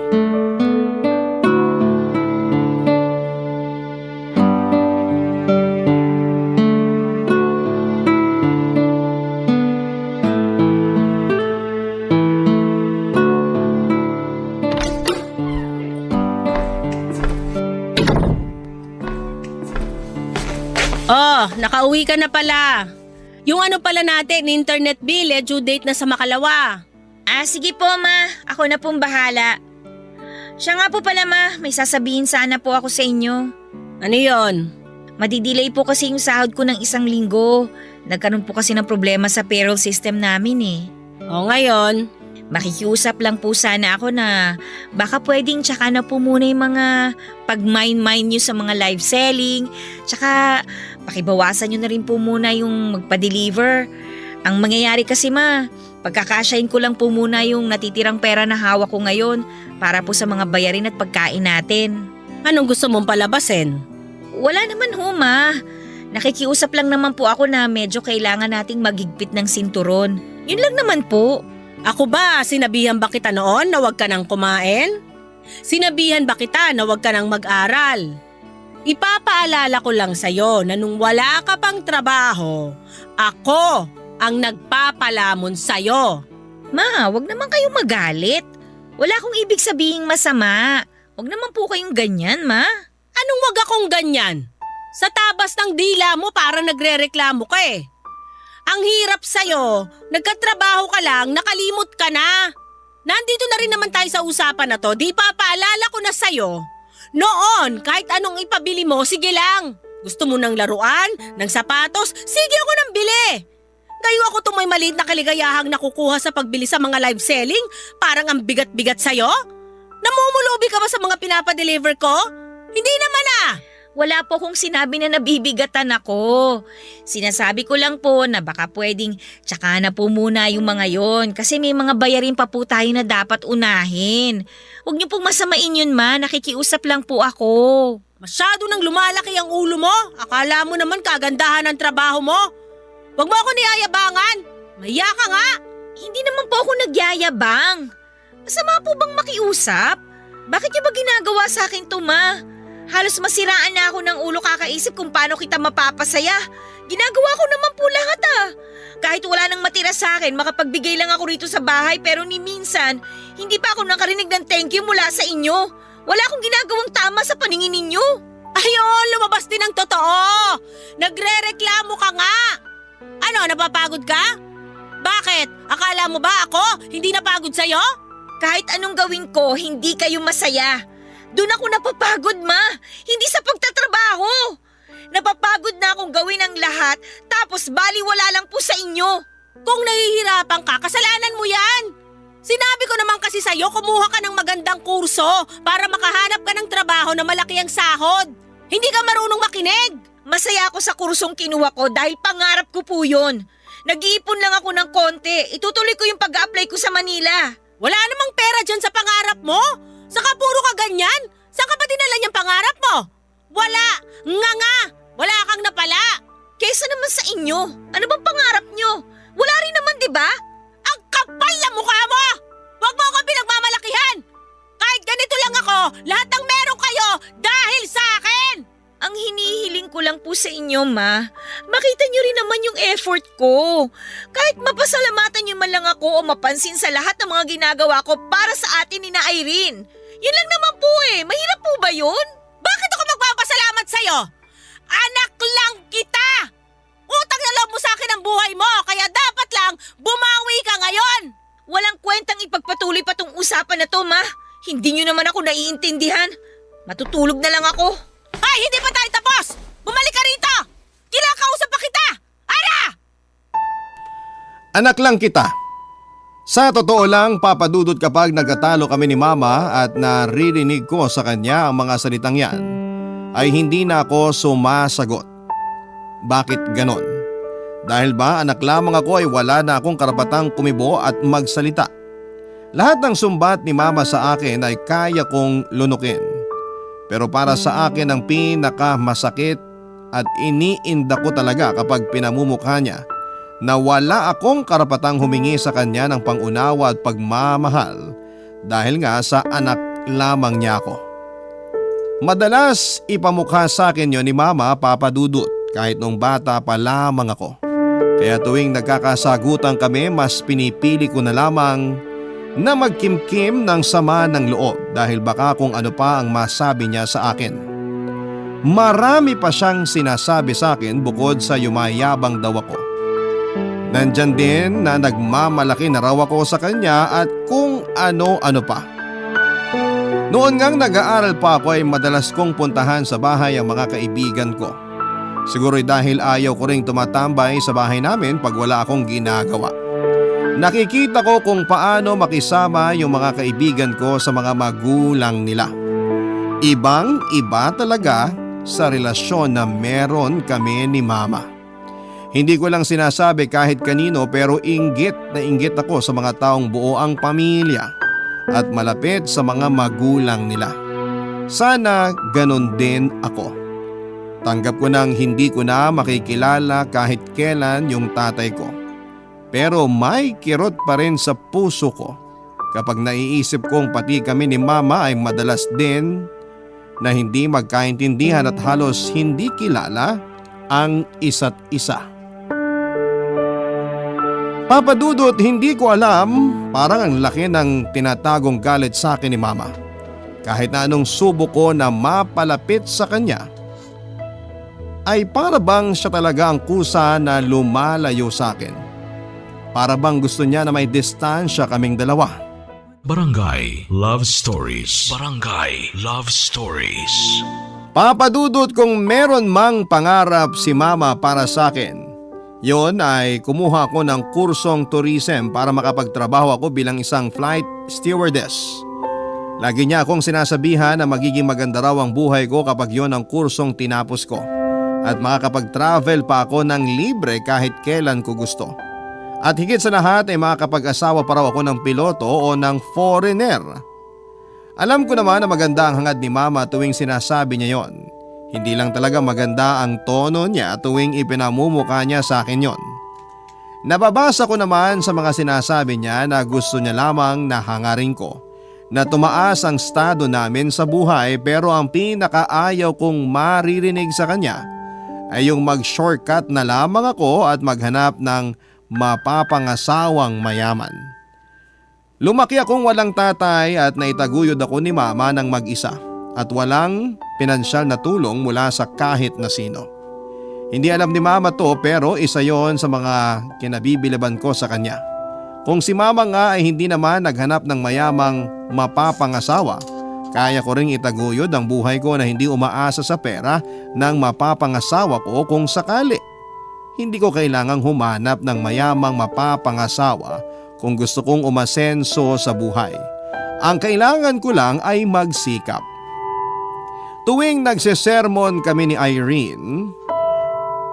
Oh, nakauwi ka na pala. Yung ano pala natin, internet bill, due date na sa makalawa. Sige po ma, ako na pong bahala. Siya nga po pala ma, may sasabihin sana po ako sa inyo. Ano yon? Madidelay po kasi yung sahod ko ng 1 linggo. Nagkaroon po kasi ng problema sa payroll system namin eh. O ngayon? Makikiusap lang po sana ako na baka pwedeng tsaka na po muna yung mga pag-mine nyo sa mga live selling. Tsaka pakibawasan nyo na rin po muna yung magpa-deliver. Ang mangyayari kasi ma, pagkakasyahin ko lang po muna yung natitirang pera na hawak ko ngayon para po sa mga bayarin at pagkain natin. Anong gusto mong palabasin? Wala naman ho ma. Nakikiusap lang naman po ako na medyo kailangan nating magigpit ng sinturon. Yun lang naman po. Ako ba, sinabihan ba kita noon na huwag ka nang kumain? Sinabihan ba kita na huwag ka nang mag-aral? Ipapaalala ko lang sa'yo na nung wala ka pang trabaho, ako ang nagpapalamon sa'yo. Ma, wag naman kayong magalit. Wala akong ibig sabihing masama. Wag naman po kayong ganyan, ma. Anong wag akong ganyan? Sa tabas ng dila mo para nagrereklamo ka eh. Ang hirap sa'yo, nagkatrabaho ka lang, nakalimot ka na. Nandito na rin naman tayo sa usapan na to, di pa paalala ko na sa'yo. Noon, kahit anong ipabili mo, sige lang. Gusto mo ng laruan, ng sapatos, sige ako nang bili. Ngayon ako itong may maliit na kaligayahang nakukuha sa pagbili sa mga live selling, parang ang bigat-bigat sa'yo. Namumulubi ka ba sa mga pinapadeliver ko? Hindi naman ah. Wala po akong sinabi na nabibigatan ako. Sinasabi ko lang po na baka pwedeng tsaka na po muna yung mga yon kasi may mga bayarin pa po tayo na dapat unahin. Huwag niyo pong masamain yun ma, nakikiusap lang po ako. Masyado nang lumalaki ang ulo mo. Akala mo naman kagandahan ng trabaho mo. Huwag mo ako niyayabangan. Maya ka nga. Hindi naman po ako nagyayabang. Masama po bang makiusap? Bakit niyo ba ginagawa sa akin to ma? Halos masiraan na ako ng ulo kakaisip kung paano kita mapapasaya. Ginagawa ko naman po lahat ah. Kahit wala nang matira sa akin, makapagbigay lang ako rito sa bahay pero ni minsan, hindi pa ako nakarinig ng thank you mula sa inyo. Wala akong ginagawang tama sa paningin ninyo. Ayun, lumabas din ang totoo. Nagre-reklamo ka nga. Ano, napapagod ka? Bakit? Akala mo ba ako hindi napagod sa'yo? Kahit anong gawin ko, hindi kayo masaya. Doon ako napapagod, ma. Hindi sa pagtatrabaho. Napapagod na akong gawin ang lahat, tapos baliwala lang po sa inyo. Kung nahihirapan ka, kasalanan mo yan. Sinabi ko naman kasi sa'yo, kumuha ka ng magandang kurso para makahanap ka ng trabaho na malaki ang sahod. Hindi ka marunong makinig. Masaya ako sa kursong kinuha ko dahil pangarap ko po yun. Nag-iipon lang ako ng konti. Itutuloy ko yung pag-a-apply ko sa Manila. Wala namang pera dyan sa pangarap mo. Saka puro ka ganyan? Saan ka ba dinala niyang pangarap mo? Wala! Nga! Wala kang napala! Kaysa naman sa inyo, ano bang pangarap nyo? Wala rin naman, di ba? Ang kapal na mukha mo! Huwag mo ako pinagmamalakihan! Kahit ganito lang ako, lahat ng meron kayo dahil sa akin! Ang hinihiling ko lang po sa inyo, ma. Makita nyo rin naman yung effort ko. Kahit mapasalamatan nyo man lang ako o mapansin sa lahat ng mga ginagawa ko para sa atin ni na Irene. Yun lang naman po eh. Mahirap po ba yun? Bakit ako magpapasalamat sa'yo? Anak lang kita! Utang na loob mo sa akin ang buhay mo, kaya dapat lang bumawi ka ngayon! Walang kwentang ipagpatuloy pa tong usapan na to, ma. Hindi nyo naman ako naiintindihan. Matutulog na lang ako. Ay, hindi pa tayo tapos! Bumalik ka rito! Kinakausap pa kita! Ara! Anak lang kita. Sa totoo lang, papadudot kapag nagkatalo kami ni Mama at naririnig ko sa kanya ang mga salitang yan, ay hindi na ako sumasagot. Bakit ganon? Dahil ba anak lamang ako ay wala na akong karapatang kumibo at magsalita. Lahat ng sumbat ni Mama sa akin ay kaya kong lunukin. Pero para sa akin ang pinakamasakit at iniinda ko talaga kapag pinamumukha niya na wala akong karapatang humingi sa kanya ng pangunawa at pagmamahal dahil nga sa anak lamang niya ako. Madalas ipamukha sa akin yon ni Mama, Papa Dudut, kahit nung bata pa lamang ako. Kaya tuwing nagkakasagutan kami, mas pinipili ko na lamang na magkimkim ng sama ng loob dahil baka kung ano pa ang masabi niya sa akin. Marami pa siyang sinasabi sa akin bukod sa yumayabang daw ako. Nandyan din na nagmamalaki na raw ako sa kanya at kung ano-ano pa. Noon ngang nag-aaral pa ako ay madalas kong puntahan sa bahay ang mga kaibigan ko. Siguro'y dahil ayaw ko ring tumatambay sa bahay namin pag wala akong ginagawa. Nakikita ko kung paano makisama yung mga kaibigan ko sa mga magulang nila. Ibang-iba talaga sa relasyon na meron kami ni Mama. Hindi ko lang sinasabi kahit kanino pero inggit na inggit ako sa mga taong buo ang pamilya at malapit sa mga magulang nila. Sana ganon din ako. Tanggap ko nang hindi ko na makikilala kahit kailan yung tatay ko. Pero may kirot pa rin sa puso ko kapag naiisip kong pati kami ni Mama ay madalas din na hindi magkaintindihan at halos hindi kilala ang isa't isa. Papa Dudut, hindi ko alam, parang ang laki ng tinatagong galit sa akin ni Mama. Kahit na anong subok ko na mapalapit sa kanya, ay para bang siya talaga ang kusa na lumalayo sa akin. Para bang gusto niya na may distansya kaming dalawa. Barangay Love Stories. Barangay Love Stories. Papadudot kung meron mang pangarap si mama para sa akin, yon ay kumuha ko ng kursong tourism para makapagtrabaho ako bilang isang flight stewardess. Lagi niya akong sinasabihan na magiging maganda raw ang buhay ko kapag yon ang kursong tinapos ko at makakapag-travel pa ako ng libre kahit kailan ko gusto. At higit sa lahat ay makakapag-asawa pa raw ako ng piloto o ng foreigner. Alam ko naman na maganda ang hangad ni mama tuwing sinasabi niya yon. Hindi lang talaga maganda ang tono niya tuwing ipinamumukha niya sa akin yon. Nababasa ko naman sa mga sinasabi niya na gusto niya lamang na hangarin ko na tumaas ang estado namin sa buhay, pero ang pinakaayaw kong maririnig sa kanya ay yung mag-shortcut na lamang ako at maghanap ng mapapangasawang mayaman. Lumaki akong walang tatay at naitaguyod ako ni mama ng mag-isa at walang pinansyal na tulong mula sa kahit na sino. Hindi alam ni mama to, pero isa yon sa mga kinabibilaban ko sa kanya. Kung si mama nga ay hindi naman naghanap ng mayamang mapapangasawa, kaya ko ring itaguyod ang buhay ko na hindi umaasa sa pera ng mapapangasawa ko kung sakali. Hindi ko kailangang humanap ng mayamang mapapangasawa kung gusto kong umasenso sa buhay. Ang kailangan ko lang ay magsikap. Tuwing nagsesermon kami ni Irene,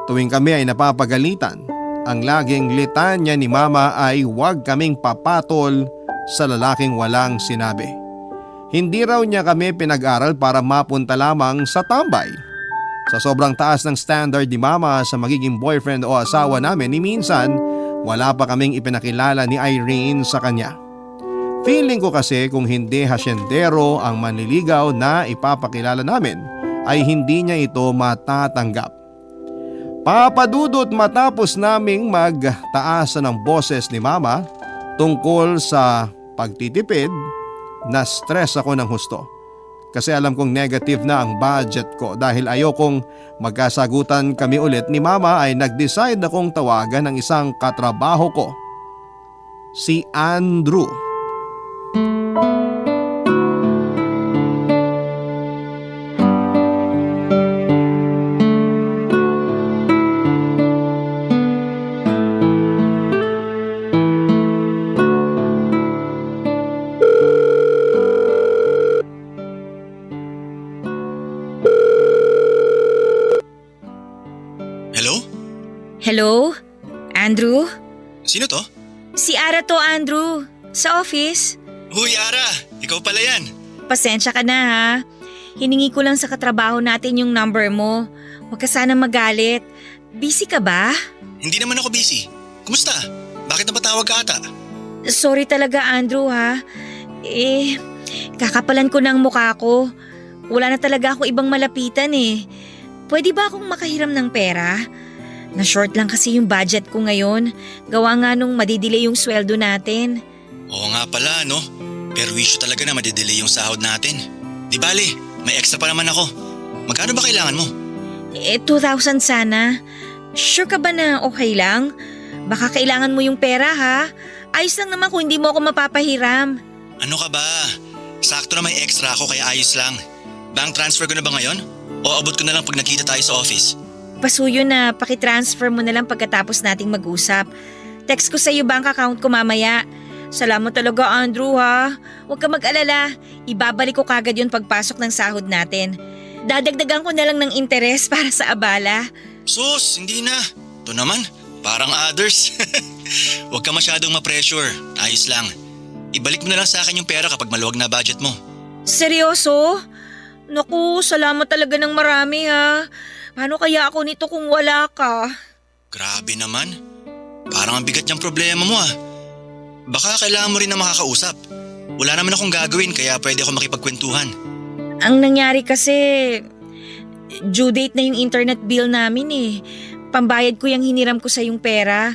tuwing kami ay napapagalitan, ang laging litanya ni mama ay huwag kaming papatol sa lalaking walang sinabi. Hindi raw niya kami pinag-aral para mapunta lamang sa tambay. Sa sobrang taas ng standard ni mama sa magiging boyfriend o asawa namin, ni minsan wala pa kaming ipinakilala ni Irene sa kanya. Feeling ko kasi kung hindi hasyendero ang manliligaw na ipapakilala namin, ay hindi niya ito matatanggap. Papadudot matapos naming magtaasan ng boses ni mama tungkol sa pagtitipid, na stress ako ng husto. Kasi alam kong negative na ang budget ko, dahil ayokong magkasagutan kami ulit ni mama ay nag-decide akong tawagan ng isang katrabaho ko, si Andrew. Hello? Andrew? Sino to? Si Ara to, Andrew. Sa office. Huy, Ara! Ikaw pala yan. Pasensya ka na ha. Hiningi ko lang sa katrabaho natin yung number mo. Huwag ka sana magalit. Busy ka ba? Hindi naman ako busy. Kumusta? Bakit napatawag ka ata? Sorry talaga, Andrew ha. Kakapalan ko na ang mukha ko. Wala na talaga ako ibang malapitan eh. Pwede ba akong makahiram ng pera? Na-short lang kasi yung budget ko ngayon. Gawa nga nung madidelay yung sweldo natin. Oo nga pala, no? Pero issue talaga na madidelay yung sahod natin. Di bale, may extra pa naman ako. Magkano ba kailangan mo? 2,000 sana. Sure ka ba na okay lang? Baka kailangan mo yung pera ha? Ayos lang naman kung hindi mo ako mapapahiram. Ano ka ba? Sakto na may extra ako kaya ayos lang. Bank transfer ko na ba ngayon? O abot ko na lang pag nakita tayo sa office? Pasuyo na, pakitransfer mo na lang pagkatapos nating mag-usap. Text ko sa iyo bank account ko mamaya. Salamat talaga, Andrew ha. Huwag ka mag-alala, ibabalik ko kagad yun pagpasok ng sahod natin. Dadagdagan ko na lang ng interes para sa abala. Sus, hindi na. Ito naman, parang others. Huwag ka masyadong ma-pressure, ayos lang. Ibalik mo na lang sa akin yung pera kapag maluwag na budget mo. Seryoso? Naku, salamat talaga ng marami ha. Paano kaya ako nito kung wala ka? Grabe naman. Parang ang bigat niyang problema mo ah. Baka kailangan mo rin na makakausap. Wala naman akong gagawin kaya pwede ako makipagkwentuhan. Ang nangyari kasi, due date na yung internet bill namin eh. Pambayad ko yung hiniram ko sa yung pera.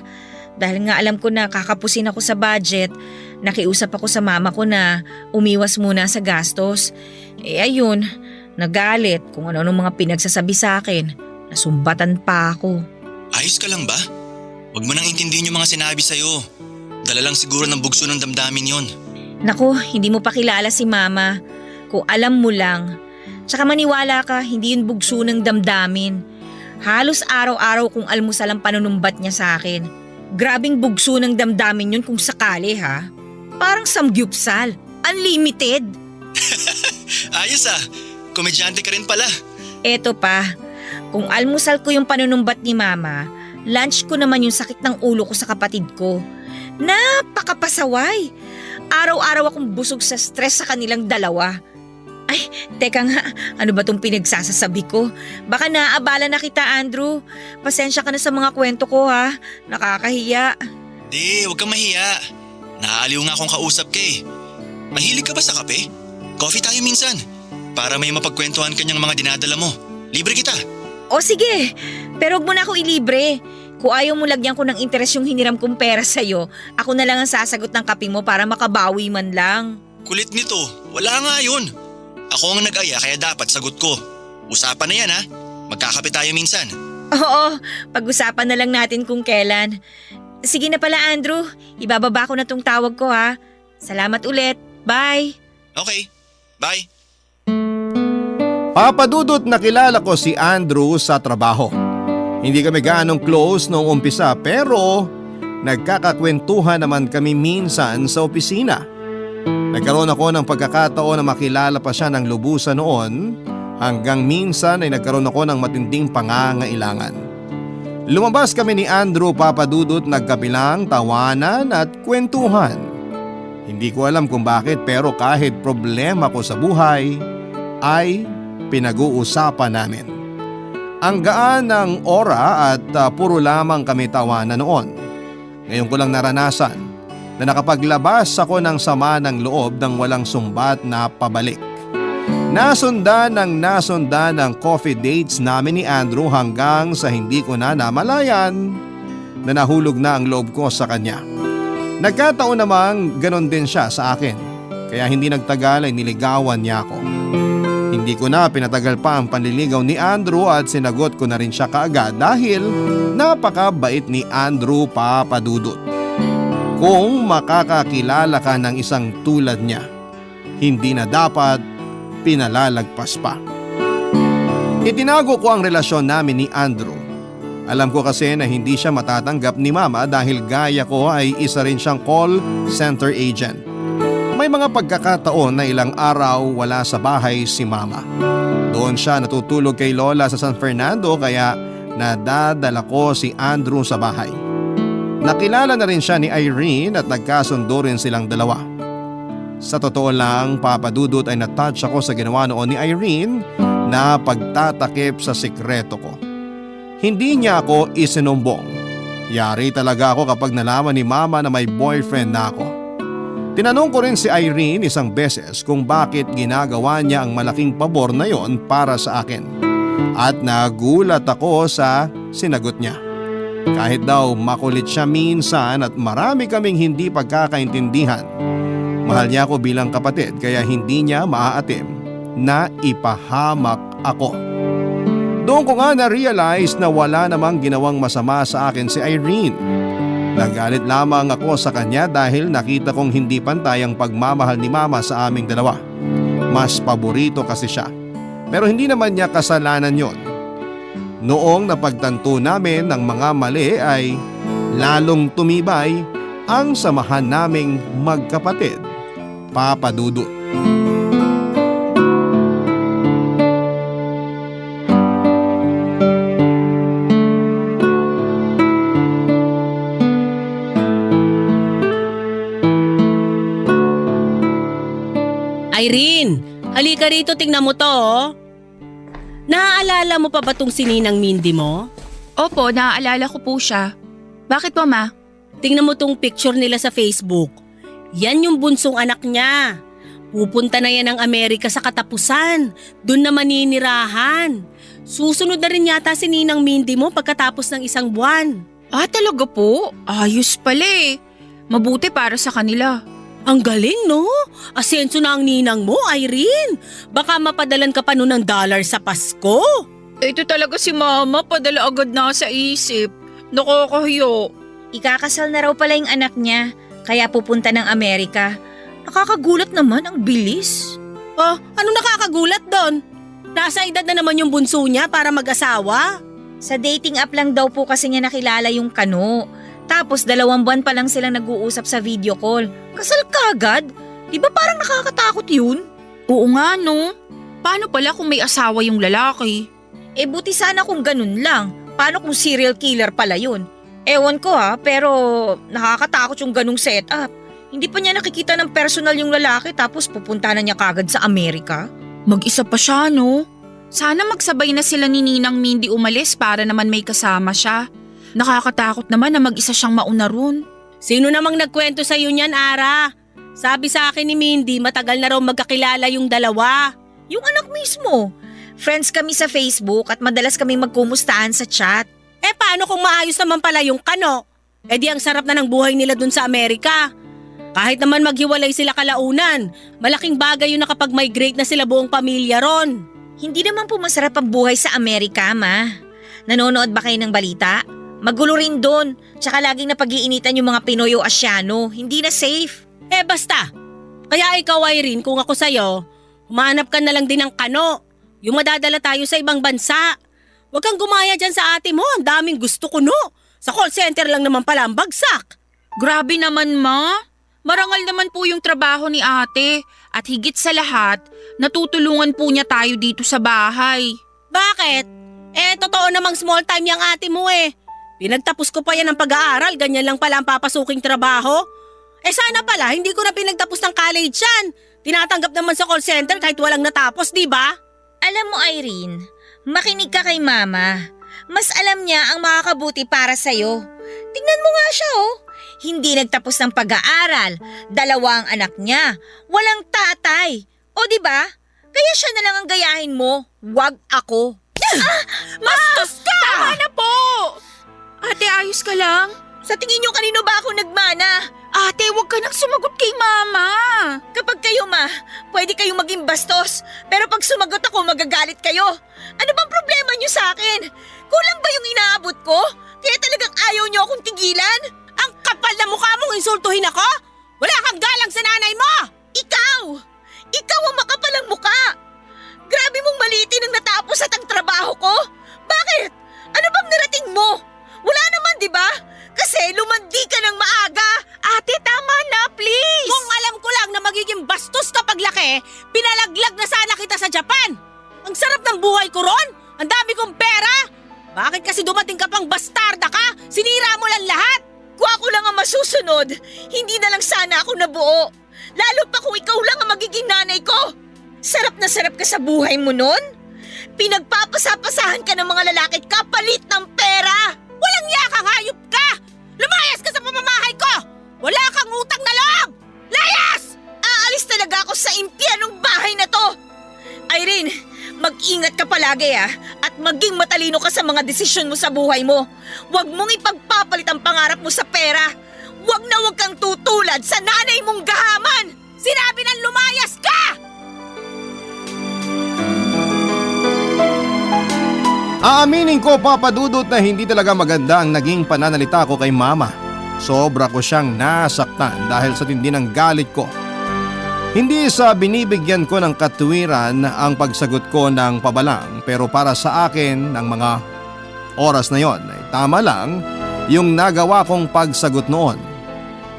Dahil nga alam ko na kakapusin ako sa budget, nakiusap ako sa mama ko na umiwas muna sa gastos. Ayun, nagalit kung ano-anong mga pinagsasabi sa akin. Nasumbatan pa ako. Ayos ka lang ba? Huwag mo nang intindihin yung mga sinabi sa'yo. Dala lang siguro ng bugso ng damdamin yon. Naku, hindi mo pa kilala si mama. Kung alam mo lang. Tsaka maniwala ka, hindi yun bugso ng damdamin. Halos araw-araw kung almusal ang panunumbat niya sa akin. Grabing bugso ng damdamin yun kung sakali ha. Parang samgyupsal. Unlimited. Ayos ah, komedyante ka rin pala. Eto pa, kung almusal ko yung panunumbat ni mama, lunch ko naman yung sakit ng ulo ko sa kapatid ko. Napakapasaway. Araw-araw akong busog sa stress sa kanilang dalawa. Ay, teka nga, ano ba tong pinagsasasabi ko? Baka naaabala na kita, Andrew. Pasensya ka na sa mga kwento ko ha. Nakakahiya. Di, huwag kang mahiya. Naaaliw nga akong kausap ka eh. Mahilig ka ba sa kape? Coffee tayo minsan. Para may mapagkwentuhan kanyang mga dinadala mo. Libre kita. O sige, pero huwag mo na ako ilibre. Kung ayaw mo lagyan ko ng interes yung hiniram kong pera sa'yo, ako na lang ang sasagot ng kape mo para makabawi man lang. Kulit nito, wala nga yun. Ako ang nag-aya kaya dapat sagot ko. Usapan na yan ha. Magkakape tayo minsan. Oo, pag-usapan na lang natin kung kailan. Sige na pala Andrew, ibababa ko na tong tawag ko ha. Salamat ulit, bye. Okay, bye. Papa Dudut, nakilala ko si Andrew sa trabaho. Hindi kami gaanong close noong umpisa pero nagkakakwentuhan naman kami minsan sa opisina. Nagkaroon ako ng pagkakataon na makilala pa siya ng lubusan noon hanggang minsan ay nagkaroon ako ng matinding pangangailangan. Lumabas kami ni Andrew, Papa Dudut, nagkabilang tawanan at kwentuhan. Hindi ko alam kung bakit pero kahit problema ko sa buhay ay pinag-uusapan namin. Ang gaan ng ora at puro lamang kami tawanan noon. Ngayon ko lang naranasan na nakapaglabas ako ng sama ng loob ng walang sumbat na pabalik. Nasundan ng coffee dates namin ni Andrew hanggang sa hindi ko na namalayan na nahulog na ang loob ko sa kanya. Nagkataon namang ganon din siya sa akin kaya hindi nagtagal ay niligawan niya ako. Hindi ko na pinatagal pa ang panliligaw ni Andrew at sinagot ko na rin siya kaagad dahil napakabait ni Andrew, Papa Dudut. Kung makakakilala ka ng isang tulad niya, hindi na dapat pinalalagpas pa. Itinago ko ang relasyon namin ni Andrew. Alam ko kasi na hindi siya matatanggap ni Mama dahil gaya ko ay isa rin siyang call center agent. May mga pagkakataon na ilang araw wala sa bahay si Mama. Doon siya natutulog kay Lola sa San Fernando kaya nadadala ko si Andrew sa bahay. Nakilala na rin siya ni Irene at nagkasundo rin silang dalawa. Sa totoo lang, Papa Dudut, ay natouch ako sa ginawa noon ni Irene na pagtatakip sa sikreto ko. Hindi niya ako isinumbong. Yari talaga ako kapag nalaman ni Mama na may boyfriend na ako. Tinanong ko rin si Irene isang beses kung bakit ginagawa niya ang malaking pabor na yon para sa akin. At nagulat ako sa sinagot niya. Kahit daw makulit siya minsan at marami kaming hindi pagkakaintindihan, mahal niya ako bilang kapatid kaya hindi niya maaatim na ipahamak ako. Doon ko nga na-realize na wala namang ginawang masama sa akin si Irene. Nagalit lamang ako sa kanya dahil nakita kong hindi pantay ang pagmamahal ni Mama sa aming dalawa. Mas paborito kasi siya. Pero hindi naman niya kasalanan yon. Noong napagtanto namin ng mga mali ay lalong tumibay ang samahan naming magkapatid, Papa Dudut. Irene, halika rito, tingnan mo to oh. Naaalala mo pa ba tong si Ninang Mindy mo? Opo, naaalala ko po siya. Bakit po, Ma? Tingnan mo tong picture nila sa Facebook. Yan yung bunsong anak niya. Pupunta na yan ng Amerika sa katapusan. Doon na maninirahan. Susunod na rin yata si Ninang Mindy mo pagkatapos ng 1 buwan. Ah, talaga po? Ayos pala eh. Mabuti para sa kanila. Ang galing, no? Asenso na ang ninang mo, Irene. Baka mapadalan ka pa nun ng dollar sa Pasko. Ito talaga si Mama, padala agad na sa isip. Nakakahiyo. Ikakasal na raw pala yung anak niya, kaya pupunta ng Amerika. Nakakagulat naman, ang bilis. Oh, anong nakakagulat doon? Nasa edad na naman yung bunso niya para mag-asawa. Sa dating app lang daw po kasi niya nakilala yung Kano. Tapos 2 buwan pa lang silang nag-uusap sa video call. Kasal kagad? Di ba parang nakakatakot yun? Oo nga no. Paano pala kung may asawa yung lalaki? Eh buti sana kung ganun lang. Paano kung serial killer pala yun? Ewan ko pero nakakatakot yung ganung setup. Hindi pa niya nakikita ng personal yung lalaki tapos pupunta na niya kagad sa Amerika. Mag-isa pa siya no? Sana magsabay na sila ni Ninang Mindy umalis para naman may kasama siya. Nakakatakot naman na mag-isa siyang mauna ron. Sino namang nagkwento sa iyo niyan, Ara? Sabi sa akin ni Mindy, matagal na raw magkakilala yung dalawa. Yung anak mismo. Friends kami sa Facebook at madalas kami magkumustahan sa chat. Eh paano kung maayos naman pala yung Kano? Eh di ang sarap na ng buhay nila dun sa Amerika. Kahit naman maghiwalay sila kalaunan, malaking bagay yun na kapag migrate na sila buong pamilya ron. Hindi naman po masarap ang buhay sa Amerika, Ma. Nanonood ba kayo ng balita? Magulo rin doon. Tsaka laging napag-iinitan yung mga Pinoy o Asyano. Hindi na safe. Eh basta. Kaya ikaw, Irene, kung ako sa'yo, humanap ka na lang din ng Kano. Yung madadala tayo sa ibang bansa. Huwag kang gumaya dyan sa ate mo. Ang daming gusto ko, no? Sa call center lang naman pala ang bagsak. Grabe naman, Ma. Marangal naman po yung trabaho ni ate. At higit sa lahat, natutulungan po niya tayo dito sa bahay. Bakit? Eh, totoo namang small time yung ate mo eh. Pinagtapos ko pa yan ng pag-aaral, ganyan lang pala ang papasuking trabaho. Eh sana pala, hindi ko na pinagtapos ng college yan. Tinatanggap naman sa call center kahit walang natapos, di ba? Alam mo, Irene, makinig ka kay Mama. Mas alam niya ang makakabuti para sa'yo. Tingnan mo nga siya, oh. Hindi nagtapos ng pag-aaral. 2 ang anak niya. Walang tatay. O di ba? Kaya siya na lang ang gayahin mo. Wag ako. Bastos ka! Tama na po! Ate, ayos ka lang? Sa tingin niyo kanino ba ako nagmana? Ate, huwag ka nang sumagot kay Mama. Kapag kayo, Ma, pwede kayong maging bastos. Pero pag sumagot ako, magagalit kayo. Ano bang problema niyo sa akin? Kulang ba yung inaabot ko? Kaya talagang ayaw niyo akong tigilan? Ang kapal na mukha mong insultuhin ako? Wala kang galang sa nanay mo! Ikaw! Ikaw ang makapalang mukha! Grabe mong maliitin ang natapos at ang trabaho ko! Bakit? Ano bang narating mo? Wala naman, di ba? Kasi lumandi ka ng maaga! Ate, tama na, please! Kung alam ko lang na magiging bastos kapag laki, pinalaglag na sana kita sa Japan! Ang sarap ng buhay ko ron! Ang dami kong pera! Bakit kasi dumating ka pang bastarda ka? Sinira mo lang lahat! Kung ako lang ang masusunod, hindi na lang sana ako nabuo. Lalo pa kung ikaw lang ang magiging nanay ko. Sarap na sarap ka sa buhay mo nun? Pinagpapasapasahan ka ng mga lalaki kapalit ng pera. Walang yaka, hayop ka! Lumayas ka sa pamamahay ko! Wala kang utang na loob! Layas! Aalis talaga ako sa impyernong bahay na to. Irene, mag-ingat ka palagi at maging matalino ka sa mga desisyon mo sa buhay mo. Huwag mong ipagpapalit ang pangarap mo sa pera. Huwag na huwag kang tutulad sa nanay mong gahaman. Sinabi ng lumayas ka! Aaminin ko, Papa Dudut, na hindi talaga maganda ang naging pananalita ko kay Mama. Sobra ko siyang nasaktan dahil sa tindi ng galit ko. Hindi sa binibigyan ko ng katuwiran ang pagsagot ko ng pabalang, pero para sa akin ng mga oras na yon ay tama lang yung nagawa kong pagsagot noon.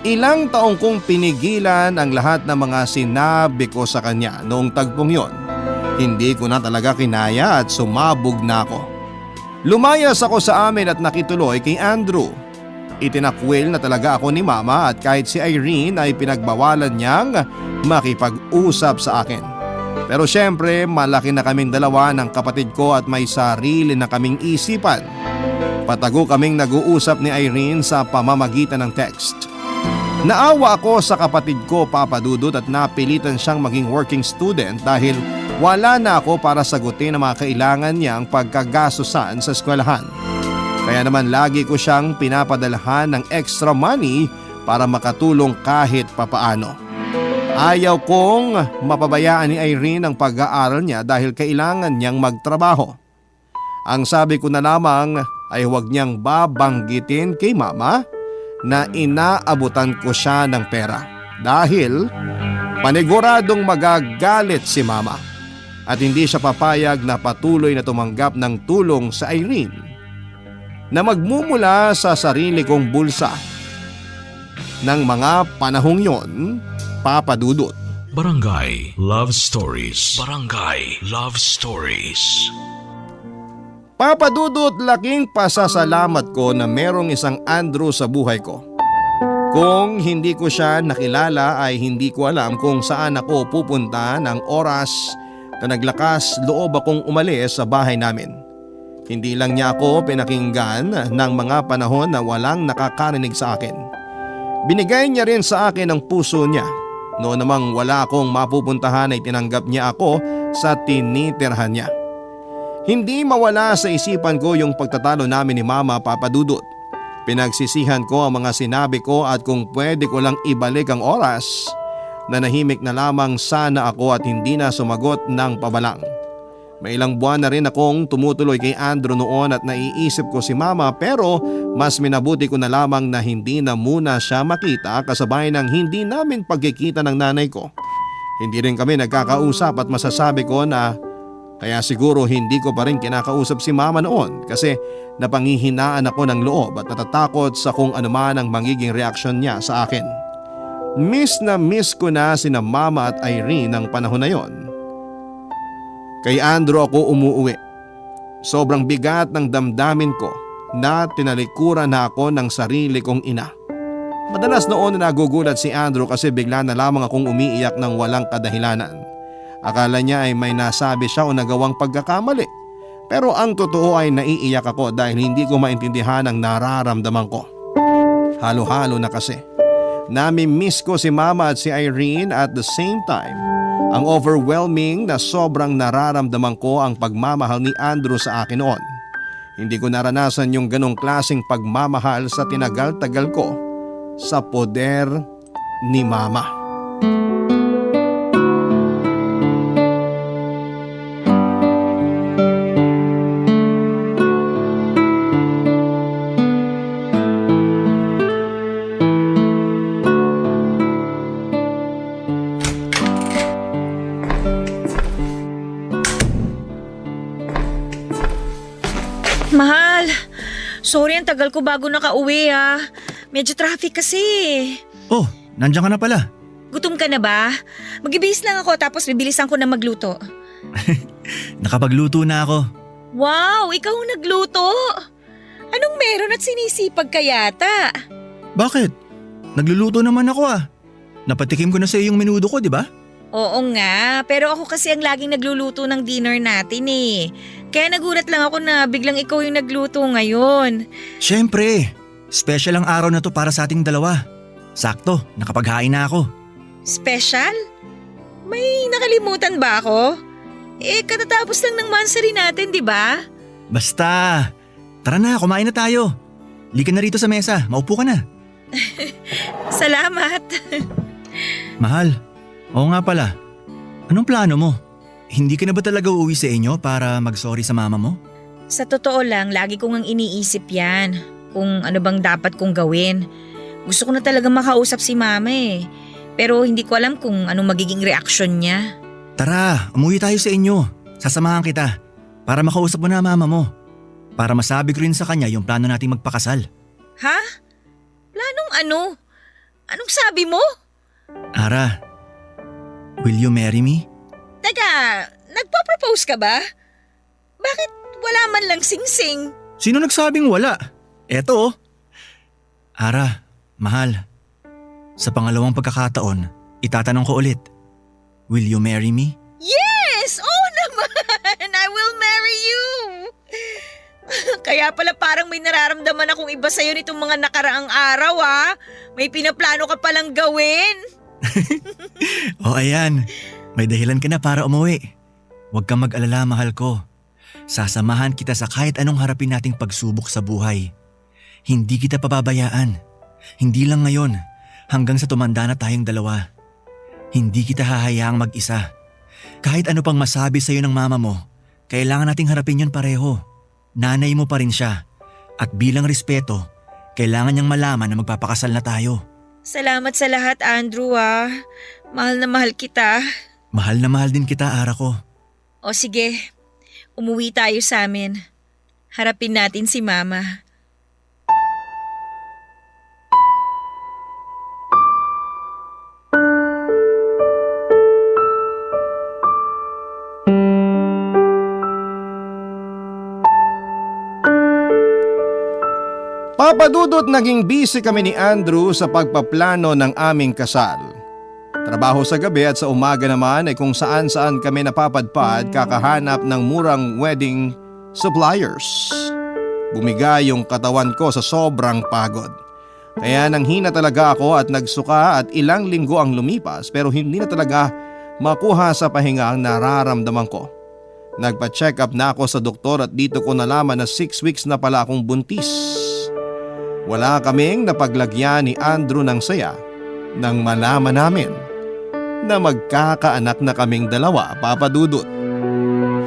Ilang taong kong pinigilan ang lahat ng mga sinabi ko sa kanya noong tagpong yon. Hindi ko na talaga kinaya at sumabog na ako. Lumayas ako sa amin at nakituloy kay Andrew. Itinakwil na talaga ako ni Mama at kahit si Irene ay pinagbawalan niyang makipag-usap sa akin. Pero syempre malaki na kaming dalawa ng kapatid ko at may sarili na kaming isipan. Patago kaming nag-uusap ni Irene sa pamamagitan ng text. Naawa ako sa kapatid ko, Papa Dudut, at napilitan siyang maging working student dahil wala na ako para sagutin ang mga kailangan niyang pagkagastusan sa eskwelahan. Kaya naman lagi ko siyang pinapadalhan ng extra money para makatulong kahit papaano. Ayaw kong mapabayaan ni Irene ang pag-aaral niya dahil kailangan niyang magtrabaho. Ang sabi ko na lamang ay huwag niyang babanggitin kay mama na inaabutan ko siya ng pera dahil paniguradong magagalit si mama at hindi siya papayag na patuloy na tumanggap ng tulong sa Irene na magmumula sa sarili kong bulsa. Ng mga panahong yon, Papa Dudut. Barangay Love Stories. Barangay Love Stories. Papa Dudut, laking pasasalamat ko na merong isang Andrew sa buhay ko. Kung hindi ko siya nakilala ay hindi ko alam kung saan ako pupunta ng oras na naglakas loob akong umalis sa bahay namin. Hindi lang niya ako pinakinggan ng mga panahon na walang nakakarinig sa akin. Binigay niya rin sa akin ang puso niya. Noon namang wala akong mapupuntahan ay tinanggap niya ako sa tinitirhan niya. Hindi mawala sa isipan ko yung pagtatalo namin ni Mama, Papa Dudut. Pinagsisihan ko ang mga sinabi ko at kung pwede ko lang ibalik ang oras, nanahimik na lamang sana ako at hindi na sumagot ng pabalang. May ilang buwan na rin akong tumutuloy kay Andrew noon at naiisip ko si Mama pero mas minabuti ko na lamang na hindi na muna siya makita kasabay ng hindi namin pagkikita ng nanay ko. Hindi rin kami nagkakausap at masasabi ko na kaya siguro hindi ko pa rin kinakausap si Mama noon kasi napanghihinaan ako ng loob at natatakot sa kung anuman ang magiging reaksyon niya sa akin. Miss na miss ko na sina Mama at Irene ng panahon na yon. Kay Andrew ako umuuwi. Sobrang bigat ng damdamin ko na tinalikuran na ako ng sarili kong ina. Madalas noon na nagugulat si Andrew kasi bigla na lamang akong umiiyak ng walang kadahilanan. Akala niya ay may nasabi siya o nagawang pagkakamali. Pero ang totoo ay naiiyak ako dahil hindi ko maintindihan ang nararamdaman ko. Halo-halo na kasi. Nami-miss ko si Mama at si Irene at the same time. Ang overwhelming na sobrang nararamdaman ko ang pagmamahal ni Andrew sa akin noon. Hindi ko naranasan yung ganong klaseng pagmamahal sa tinagal-tagal ko sa poder ni Mama. Mahal, sorry ang tagal ko bago nakauwi ah. Medyo traffic kasi. Oh, nandiyan ka na pala. Gutom ka na ba? Mag-ibihis lang ako tapos bibilisan ko na magluto. Nakapagluto na ako. Wow, ikaw ang nagluto? Anong meron at sinisipag ka yata? Bakit? Nagluluto naman ako ah. Napatikim ko na sa iyo yung menudo ko, di ba? Oo nga, pero ako kasi ang laging nagluluto ng dinner natin eh. Kaya nagulat lang ako na biglang ikaw yung nagluto ngayon. Siyempre, special ang araw na to para sa ating dalawa. Sakto, nakapaghain na ako. Special? May nakalimutan ba ako? Katatapos lang ng monthsary natin, di ba? Basta, tara na, kumain na tayo. Lika na rito sa mesa, maupo ka na. Salamat. Mahal, oo nga pala. Anong plano mo? Hindi ka na ba talaga uuwi sa inyo para mag-sorry sa mama mo? Sa totoo lang, lagi ko ngang iniisip yan. Kung ano bang dapat kong gawin. Gusto ko na talaga makausap si mama eh. Pero hindi ko alam kung anong magiging reaksyon niya. Tara, umuwi tayo sa inyo. Sasamahan kita para makausap mo na mama mo. Para masabi ko rin sa kanya yung plano nating magpakasal. Ha? Planong ano? Anong sabi mo? Ara, will you marry me? Teka, nagpo-propose ka ba? Bakit wala man lang sing-sing? Sino nagsabing wala? Eto oh. Ara, mahal. Sa pangalawang pagkakataon, itatanong ko ulit. Will you marry me? Yes! Oo naman! I will marry you! Kaya pala parang may nararamdaman akong iba sa'yo nitong mga nakaraang araw ah. May pinaplano ka palang gawin. O ayan, may dahilan ka na para umuwi. Huwag kang mag-alala, mahal ko. Sasamahan kita sa kahit anong harapin nating pagsubok sa buhay. Hindi kita pababayaan. Hindi lang ngayon, hanggang sa tumanda na tayong dalawa. Hindi kita hahayaang mag-isa. Kahit ano pang masabi sa'yo ng mama mo, kailangan nating harapin yun pareho. Nanay mo pa rin siya. At bilang respeto, kailangan niyang malaman na magpapakasal na tayo. Salamat sa lahat, Andrew ah. Mahal na mahal kita. Mahal na mahal din kita, Ara ko. O sige, umuwi tayo sa amin. Harapin natin si Mama. Papadudot naging busy kami ni Andrew sa pagpaplano ng aming kasal. Trabaho sa gabi at sa umaga naman ay kung saan-saan kami napapadpad kakahanap ng murang wedding suppliers. Bumigay yung katawan ko sa sobrang pagod. Kaya nanghina talaga ako at nagsuka at ilang linggo ang lumipas pero hindi na talaga makuha sa pahinga ang nararamdaman ko. Nagpa-check up na ako sa doktor at dito ko nalaman na 6 weeks na pala akong buntis. Wala kaming napaglagyan ni Andrew ng saya nang malaman namin na magkakaanak na kaming dalawa, Papadudot.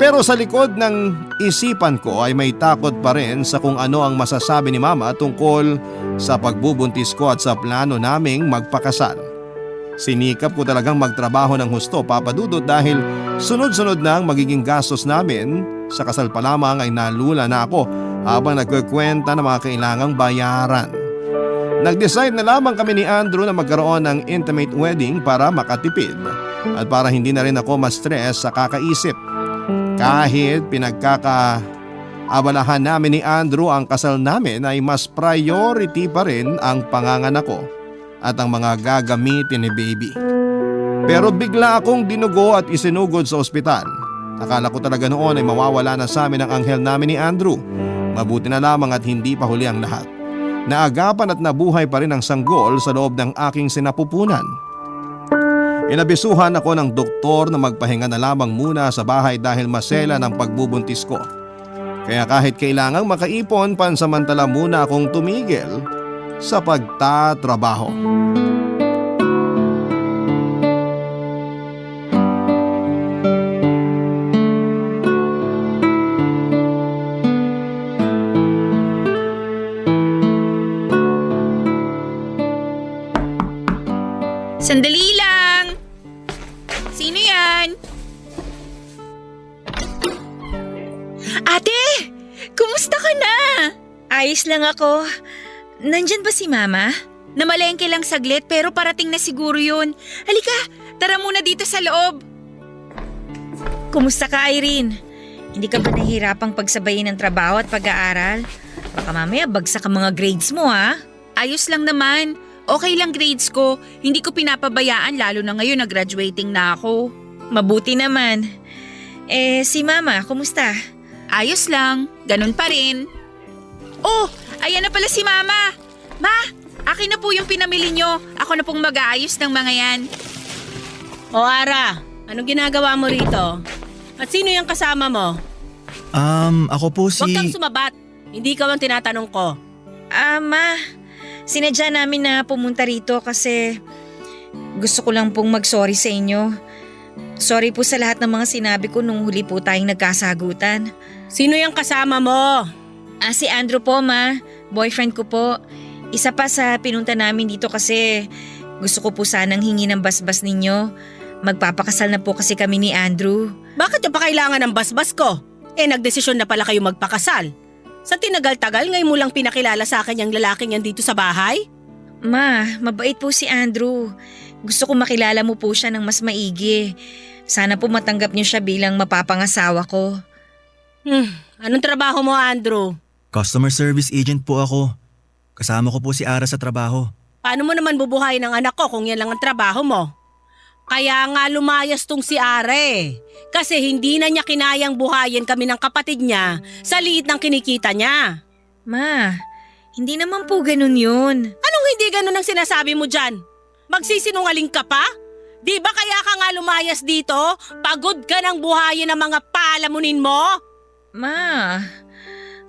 Pero sa likod ng isipan ko ay may takot pa rin sa kung ano ang masasabi ni Mama tungkol sa pagbubuntis ko at sa plano naming magpakasal. Sinikap ko talagang magtrabaho ng husto, Papadudot, dahil sunod-sunod na ang magiging gastos namin. Sa kasal pa lamang ay nalula na ako habang nagkukwenta ng mga kailangang bayaran. Nag-decide na lamang kami ni Andrew na magkaroon ng intimate wedding para makatipid at para hindi na rin ako ma-stress sa kakaisip. Kahit pinagkakaabalahan namin ni Andrew ang kasal namin ay mas priority pa rin ang panganganak ko at ang mga gagamitin ni baby. Pero bigla akong dinugo at isinugod sa ospital. Akala ko talaga noon ay mawawala na sa amin ang anghel namin ni Andrew. Mabuti na lamang at hindi pa huli ang lahat. Naagapan at nabuhay pa rin ang sanggol sa loob ng aking sinapupunan. Inabisuhan ako ng doktor na magpahinga na lamang muna sa bahay dahil masela ng pagbubuntis ko. Kaya kahit kailangang makaipon, pansamantala muna akong tumigil sa pagtatrabaho. Sandali lang! Sino yan? Ate! Kumusta ka na? Ayos lang ako. Nandyan ba si Mama? Namalengke lang saglit pero parating na siguro yun. Halika, tara muna dito sa loob. Kumusta ka, Irene? Hindi ka ba nahihirapang pagsabayin ng trabaho at pag-aaral? Baka mamaya bagsak ang mga grades mo ha? Ayos lang naman. Okay lang grades ko. Hindi ko pinapabayaan lalo na ngayon na graduating na ako. Mabuti naman. Si Mama, kumusta? Ayos lang. Ganun pa rin. Oh, ayan na pala si Mama. Ma, akin na po yung pinamili nyo. Ako na pong mag-aayos ng mga yan. O Ara, anong ginagawa mo rito? At sino yung kasama mo? Ako po si... Huwag kang sumabat. Hindi ka ang tinatanong ko. Ma, sinadya namin na pumunta rito kasi gusto ko lang pong mag-sorry sa inyo. Sorry po sa lahat ng mga sinabi ko nung huli po tayong nagkasagutan. Sino yung kasama mo? Si Andrew po, Ma. Boyfriend ko po. Isa pa sa pinunta namin dito kasi gusto ko po sanang hingi ng basbas ninyo. Magpapakasal na po kasi kami ni Andrew. Bakit yung pa kailangan ng basbas ko? Nagdesisyon na pala kayo magpakasal. Sa tinagal-tagal, ngayon mo lang pinakilala sa akin yung lalaking yan dito sa bahay? Ma, mabait po si Andrew. Gusto ko makilala mo po siya ng mas maigi. Sana po matanggap niyo siya bilang mapapangasawa ko. Anong trabaho mo, Andrew? Customer service agent po ako. Kasama ko po si Ara sa trabaho. Paano mo naman bubuhayin ang anak ko kung yan lang ang trabaho mo? Kaya nga lumayas tong si Are. Kasi hindi na niya kinayang buhayin kami ng kapatid niya sa liit ng kinikita niya. Ma, hindi naman po ganun yun. Anong hindi ganun ang sinasabi mo dyan? Magsisinungaling ka pa? Di ba kaya ka nga lumayas dito? Pagod ka ng buhayin ng mga palamunin mo? Ma,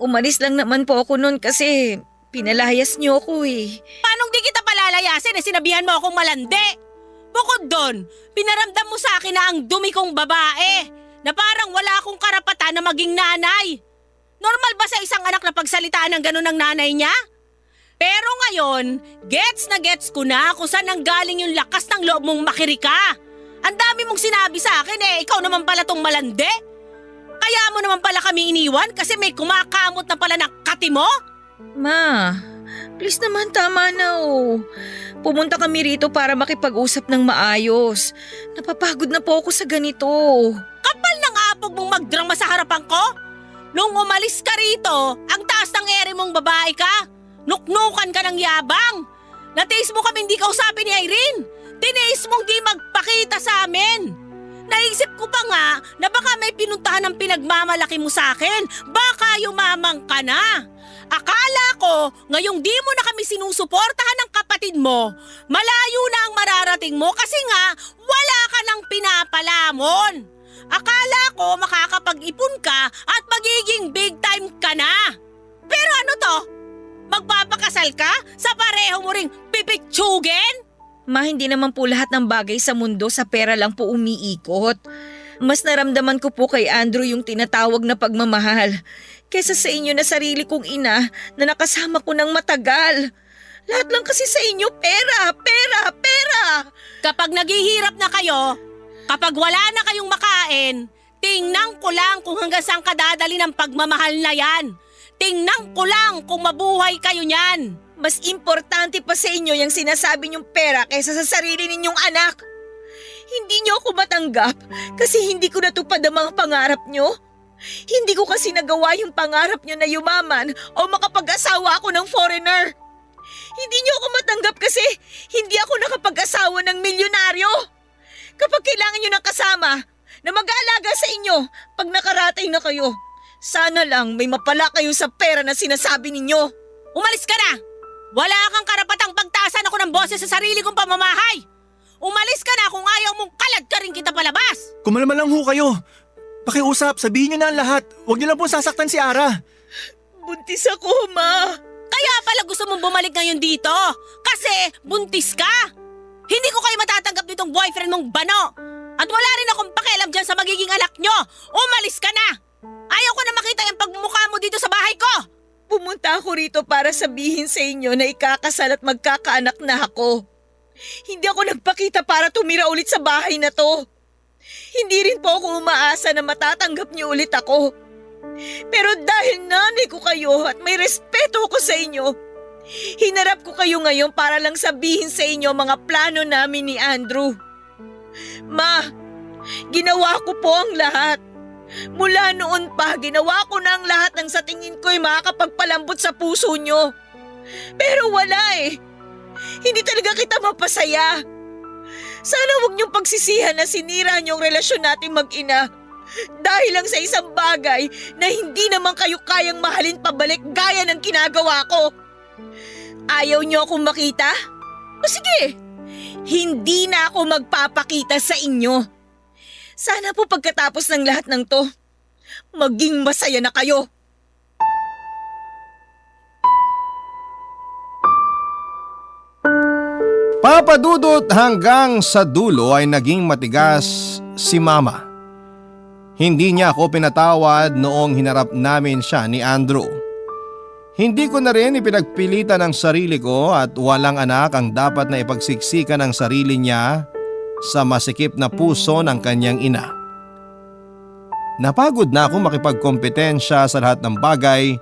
umalis lang naman po ako noon kasi pinalayas niyo ako eh. Paano di kita palalayasin? Sinabihan mo akong malandi. Bukod doon, pinaramdam mo sa akin na ang dumi kong babae, na parang wala akong karapatan na maging nanay. Normal ba sa isang anak na pagsalitaan ng ganun ng nanay niya? Pero ngayon, gets na gets ko na kung saan nanggaling yung lakas ng loob mong makirika. Ang dami mong sinabi sa akin ikaw naman pala tong malande. Kaya mo naman pala kami iniwan kasi may kumakamot na pala ng kati mo? Ma, please naman tama na oh. Pumunta kami rito para makipag-usap ng maayos. Napapagod na po ako sa ganito. Kapal ng apog mong magdrama sa harapan ko? Nung umalis ka rito, ang taas ng ere mong babae ka. Nuknukan ka ng yabang. Natiis mo kami hindi kausapin ni Irene. Tiniis mong di magpakita sa amin. Naisip ko pa nga na baka may pinuntahan ng pinagmamalaki mo sa akin. Baka yumamang ka na. Akala ko, ngayong di mo na kami sinusuportahan ng kapatid mo, malayo na ang mararating mo kasi nga wala ka nang pinapalamon. Akala ko makakapag-ipon ka at magiging big time ka na. Pero ano to? Magpapakasal ka sa pareho mo ring pipitsugin? Ma, hindi naman po lahat ng bagay sa mundo sa pera lang po umiikot. Mas naramdaman ko po kay Andrew yung tinatawag na pagmamahal kesa sa inyo na sarili kong ina na nakasama ko ng matagal. Lahat lang kasi sa inyo pera, pera, pera. Kapag naghihirap na kayo, kapag wala na kayong makain, tingnan ko lang kung hanggang saan kadadali ng pagmamahal na yan. Tingnan ko lang kung mabuhay kayo niyan. Mas importante pa sa inyo yung sinasabi niyong pera kaysa sa sarili ninyong anak. Hindi niyo ako matanggap kasi hindi ko natupad ang mga pangarap niyo. Hindi ko kasi nagawa yung pangarap niyo na yumaman o makapag-asawa ako ng foreigner. Hindi niyo ako matanggap kasi hindi ako nakapag-asawa ng milyonaryo. Kapag kailangan niyo ng kasama na mag-aalaga sa inyo pag nakaratay na kayo, sana lang may mapala kayo sa pera na sinasabi ninyo. Umalis ka na! Wala kang karapatang pagtaasan ako ng boses sa sarili kong pamamahay! Umalis ka na kung ayaw mong kalad ka rin kita palabas! Kumalma lang ho kayo. Pakiusap, sabihin niyo na ang lahat. Huwag niyo lang po sasaktan si Ara. Buntis ako, Ma. Kaya pala gusto mong bumalik ngayon dito. Kasi buntis ka. Hindi ko kayo matatanggap nitong boyfriend mong bano. At wala rin akong pakialam dyan sa magiging anak nyo. Umalis ka na. Ayaw ko na makita yung pagmumukha mo dito sa bahay ko. Pumunta ako rito para sabihin sa inyo na ikakasal at magkakaanak na ako. Hindi ako nagpakita para tumira ulit sa bahay na to. Hindi rin po ako umaasa na matatanggap niyo ulit ako. Pero dahil nanay ko kayo at may respeto ko sa inyo, hinarap ko kayo ngayon para lang sabihin sa inyo mga plano namin ni Andrew. Ma, ginawa ko po ang lahat. Mula noon pa, ginawa ko na ang lahat ng sa tingin ko'y makakapagpalambot sa puso nyo. Pero wala eh. Hindi talaga kita mapasaya. Sana huwag niyong pagsisihan na sinira niyong relasyon nating mag-ina dahil lang sa isang bagay na hindi naman kayo kayang mahalin pabalik gaya ng ginagawa ko. Ayaw niyo akong makita? O sige, hindi na ako magpapakita sa inyo. Sana po pagkatapos ng lahat ng to, maging masaya na kayo. Papadudot hanggang sa dulo ay naging matigas si Mama. Hindi niya ako pinatawad noong hinarap namin siya ni Andrew. Hindi ko na rin ipinagpilitan ang sarili ko at walang anak ang dapat na ipagsiksikan ng sarili niya sa masikip na puso ng kanyang ina. Napagod na ako makipagkompetensya sa lahat ng bagay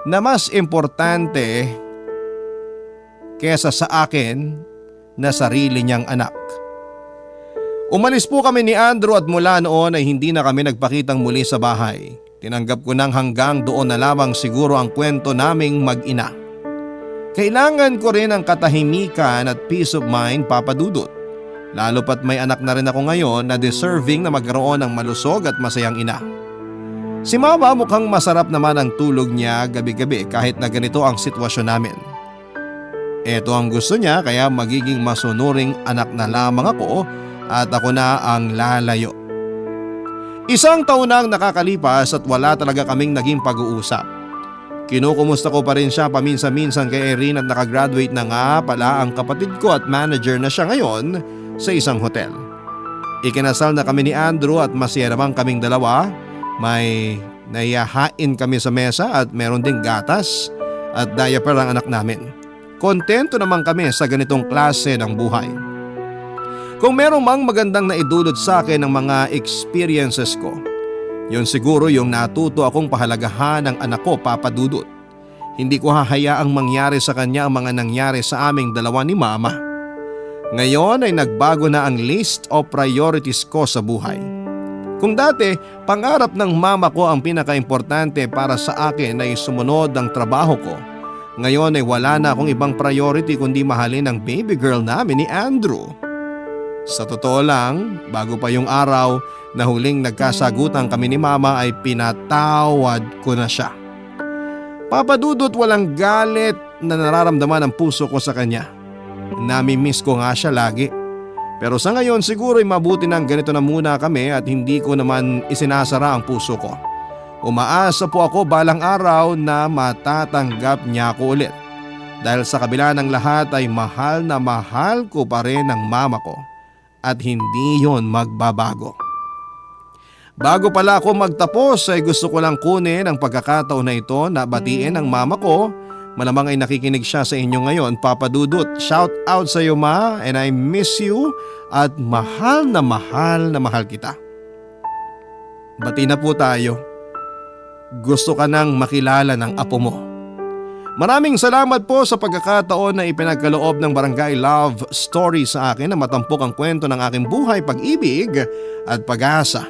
na mas importante kesa sa akin na sarili niyang anak. Umalis po kami ni Andrew at mula noon ay hindi na kami nagpakitang muli sa bahay. Tinanggap ko nang hanggang doon na lamang siguro ang kwento naming mag-ina. Kailangan ko rin ang katahimikan at peace of mind, Papa Dudut. Lalo pat may anak na rin ako ngayon na deserving na magkaroon ng malusog at masayang ina. Si Mama mukhang masarap naman ang tulog niya gabi-gabi kahit na ganito ang sitwasyon namin. Ito ang gusto niya kaya magiging masunuring anak na lamang ako at ako na ang lalayo. Isang taon na ang nakakalipas at wala talaga kaming naging pag-uusap. Kinukumusta ko pa rin siya paminsan-minsan kay Irene at nakagraduate na nga pala ang kapatid ko at manager na siya ngayon sa isang hotel. Ikinasal na kami ni Andrew at masaya naman kaming dalawa. May naiyahain kami sa mesa at meron ding gatas at diaper ang anak namin. Kontento naman kami sa ganitong klase ng buhay. Kung merong mang magandang naidulot sa akin ng mga experiences ko, yun siguro yung natuto akong pahalagahan ng anak ko, Papa Dudut. Hindi ko hahayaang mangyari sa kanya ang mga nangyari sa aming dalawa ni Mama. Ngayon ay nagbago na ang list of priorities ko sa buhay. Kung dati, pangarap ng mama ko ang pinakaimportante para sa akin ay sumunod ang trabaho ko. Ngayon ay wala na akong ibang priority kundi mahalin ang baby girl namin ni Andrew. Sa totoo lang, bago pa yung araw na huling nagkasagutan kami ni Mama ay pinatawad ko na siya. Papa Dudut, walang galit na nararamdaman ang puso ko sa kanya. Nami-miss ko nga siya lagi. Pero sa ngayon siguro ay mabuti nang ganito na muna kami at hindi ko naman isinasara ang puso ko. Umaasa po ako balang araw na matatanggap niya ako ulit. Dahil sa kabila ng lahat ay mahal na mahal ko pa rin ang mama ko. At hindi yon magbabago. Bago pala ako magtapos ay gusto ko lang kunin ang pagkakataon na ito na batiin ang mama ko. Malamang ay nakikinig siya sa inyo ngayon, Papa Dudut. Shout out sa iyo, Ma, and I miss you at mahal na mahal kita. Bati na po tayo. Gusto ka nang makilala ng apo mo. Maraming salamat po sa pagkakataon na ipinagkaloob ng Barangay Love Story sa akin na matampok ang kwento ng aking buhay, pag-ibig at pag-asa.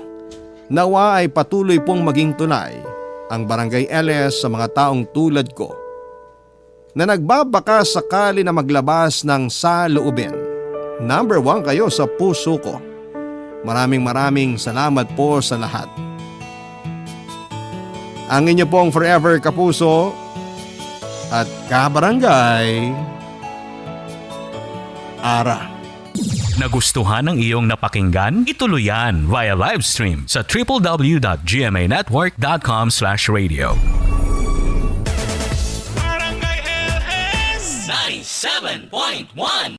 Nawa ay patuloy pong maging tulay ang Barangay LS sa mga taong tulad ko na nagbabaka sakali na maglabas ng saloobin. Number 1 kayo sa puso ko. Maraming salamat po sa lahat. Ang inyo pong forever kapuso at kabarangay, Ara. Nagustuhan ng iyong napakinggan? Ituloy yan via live stream sa www.gmanetwork.com/radio. Barangay LS 97.1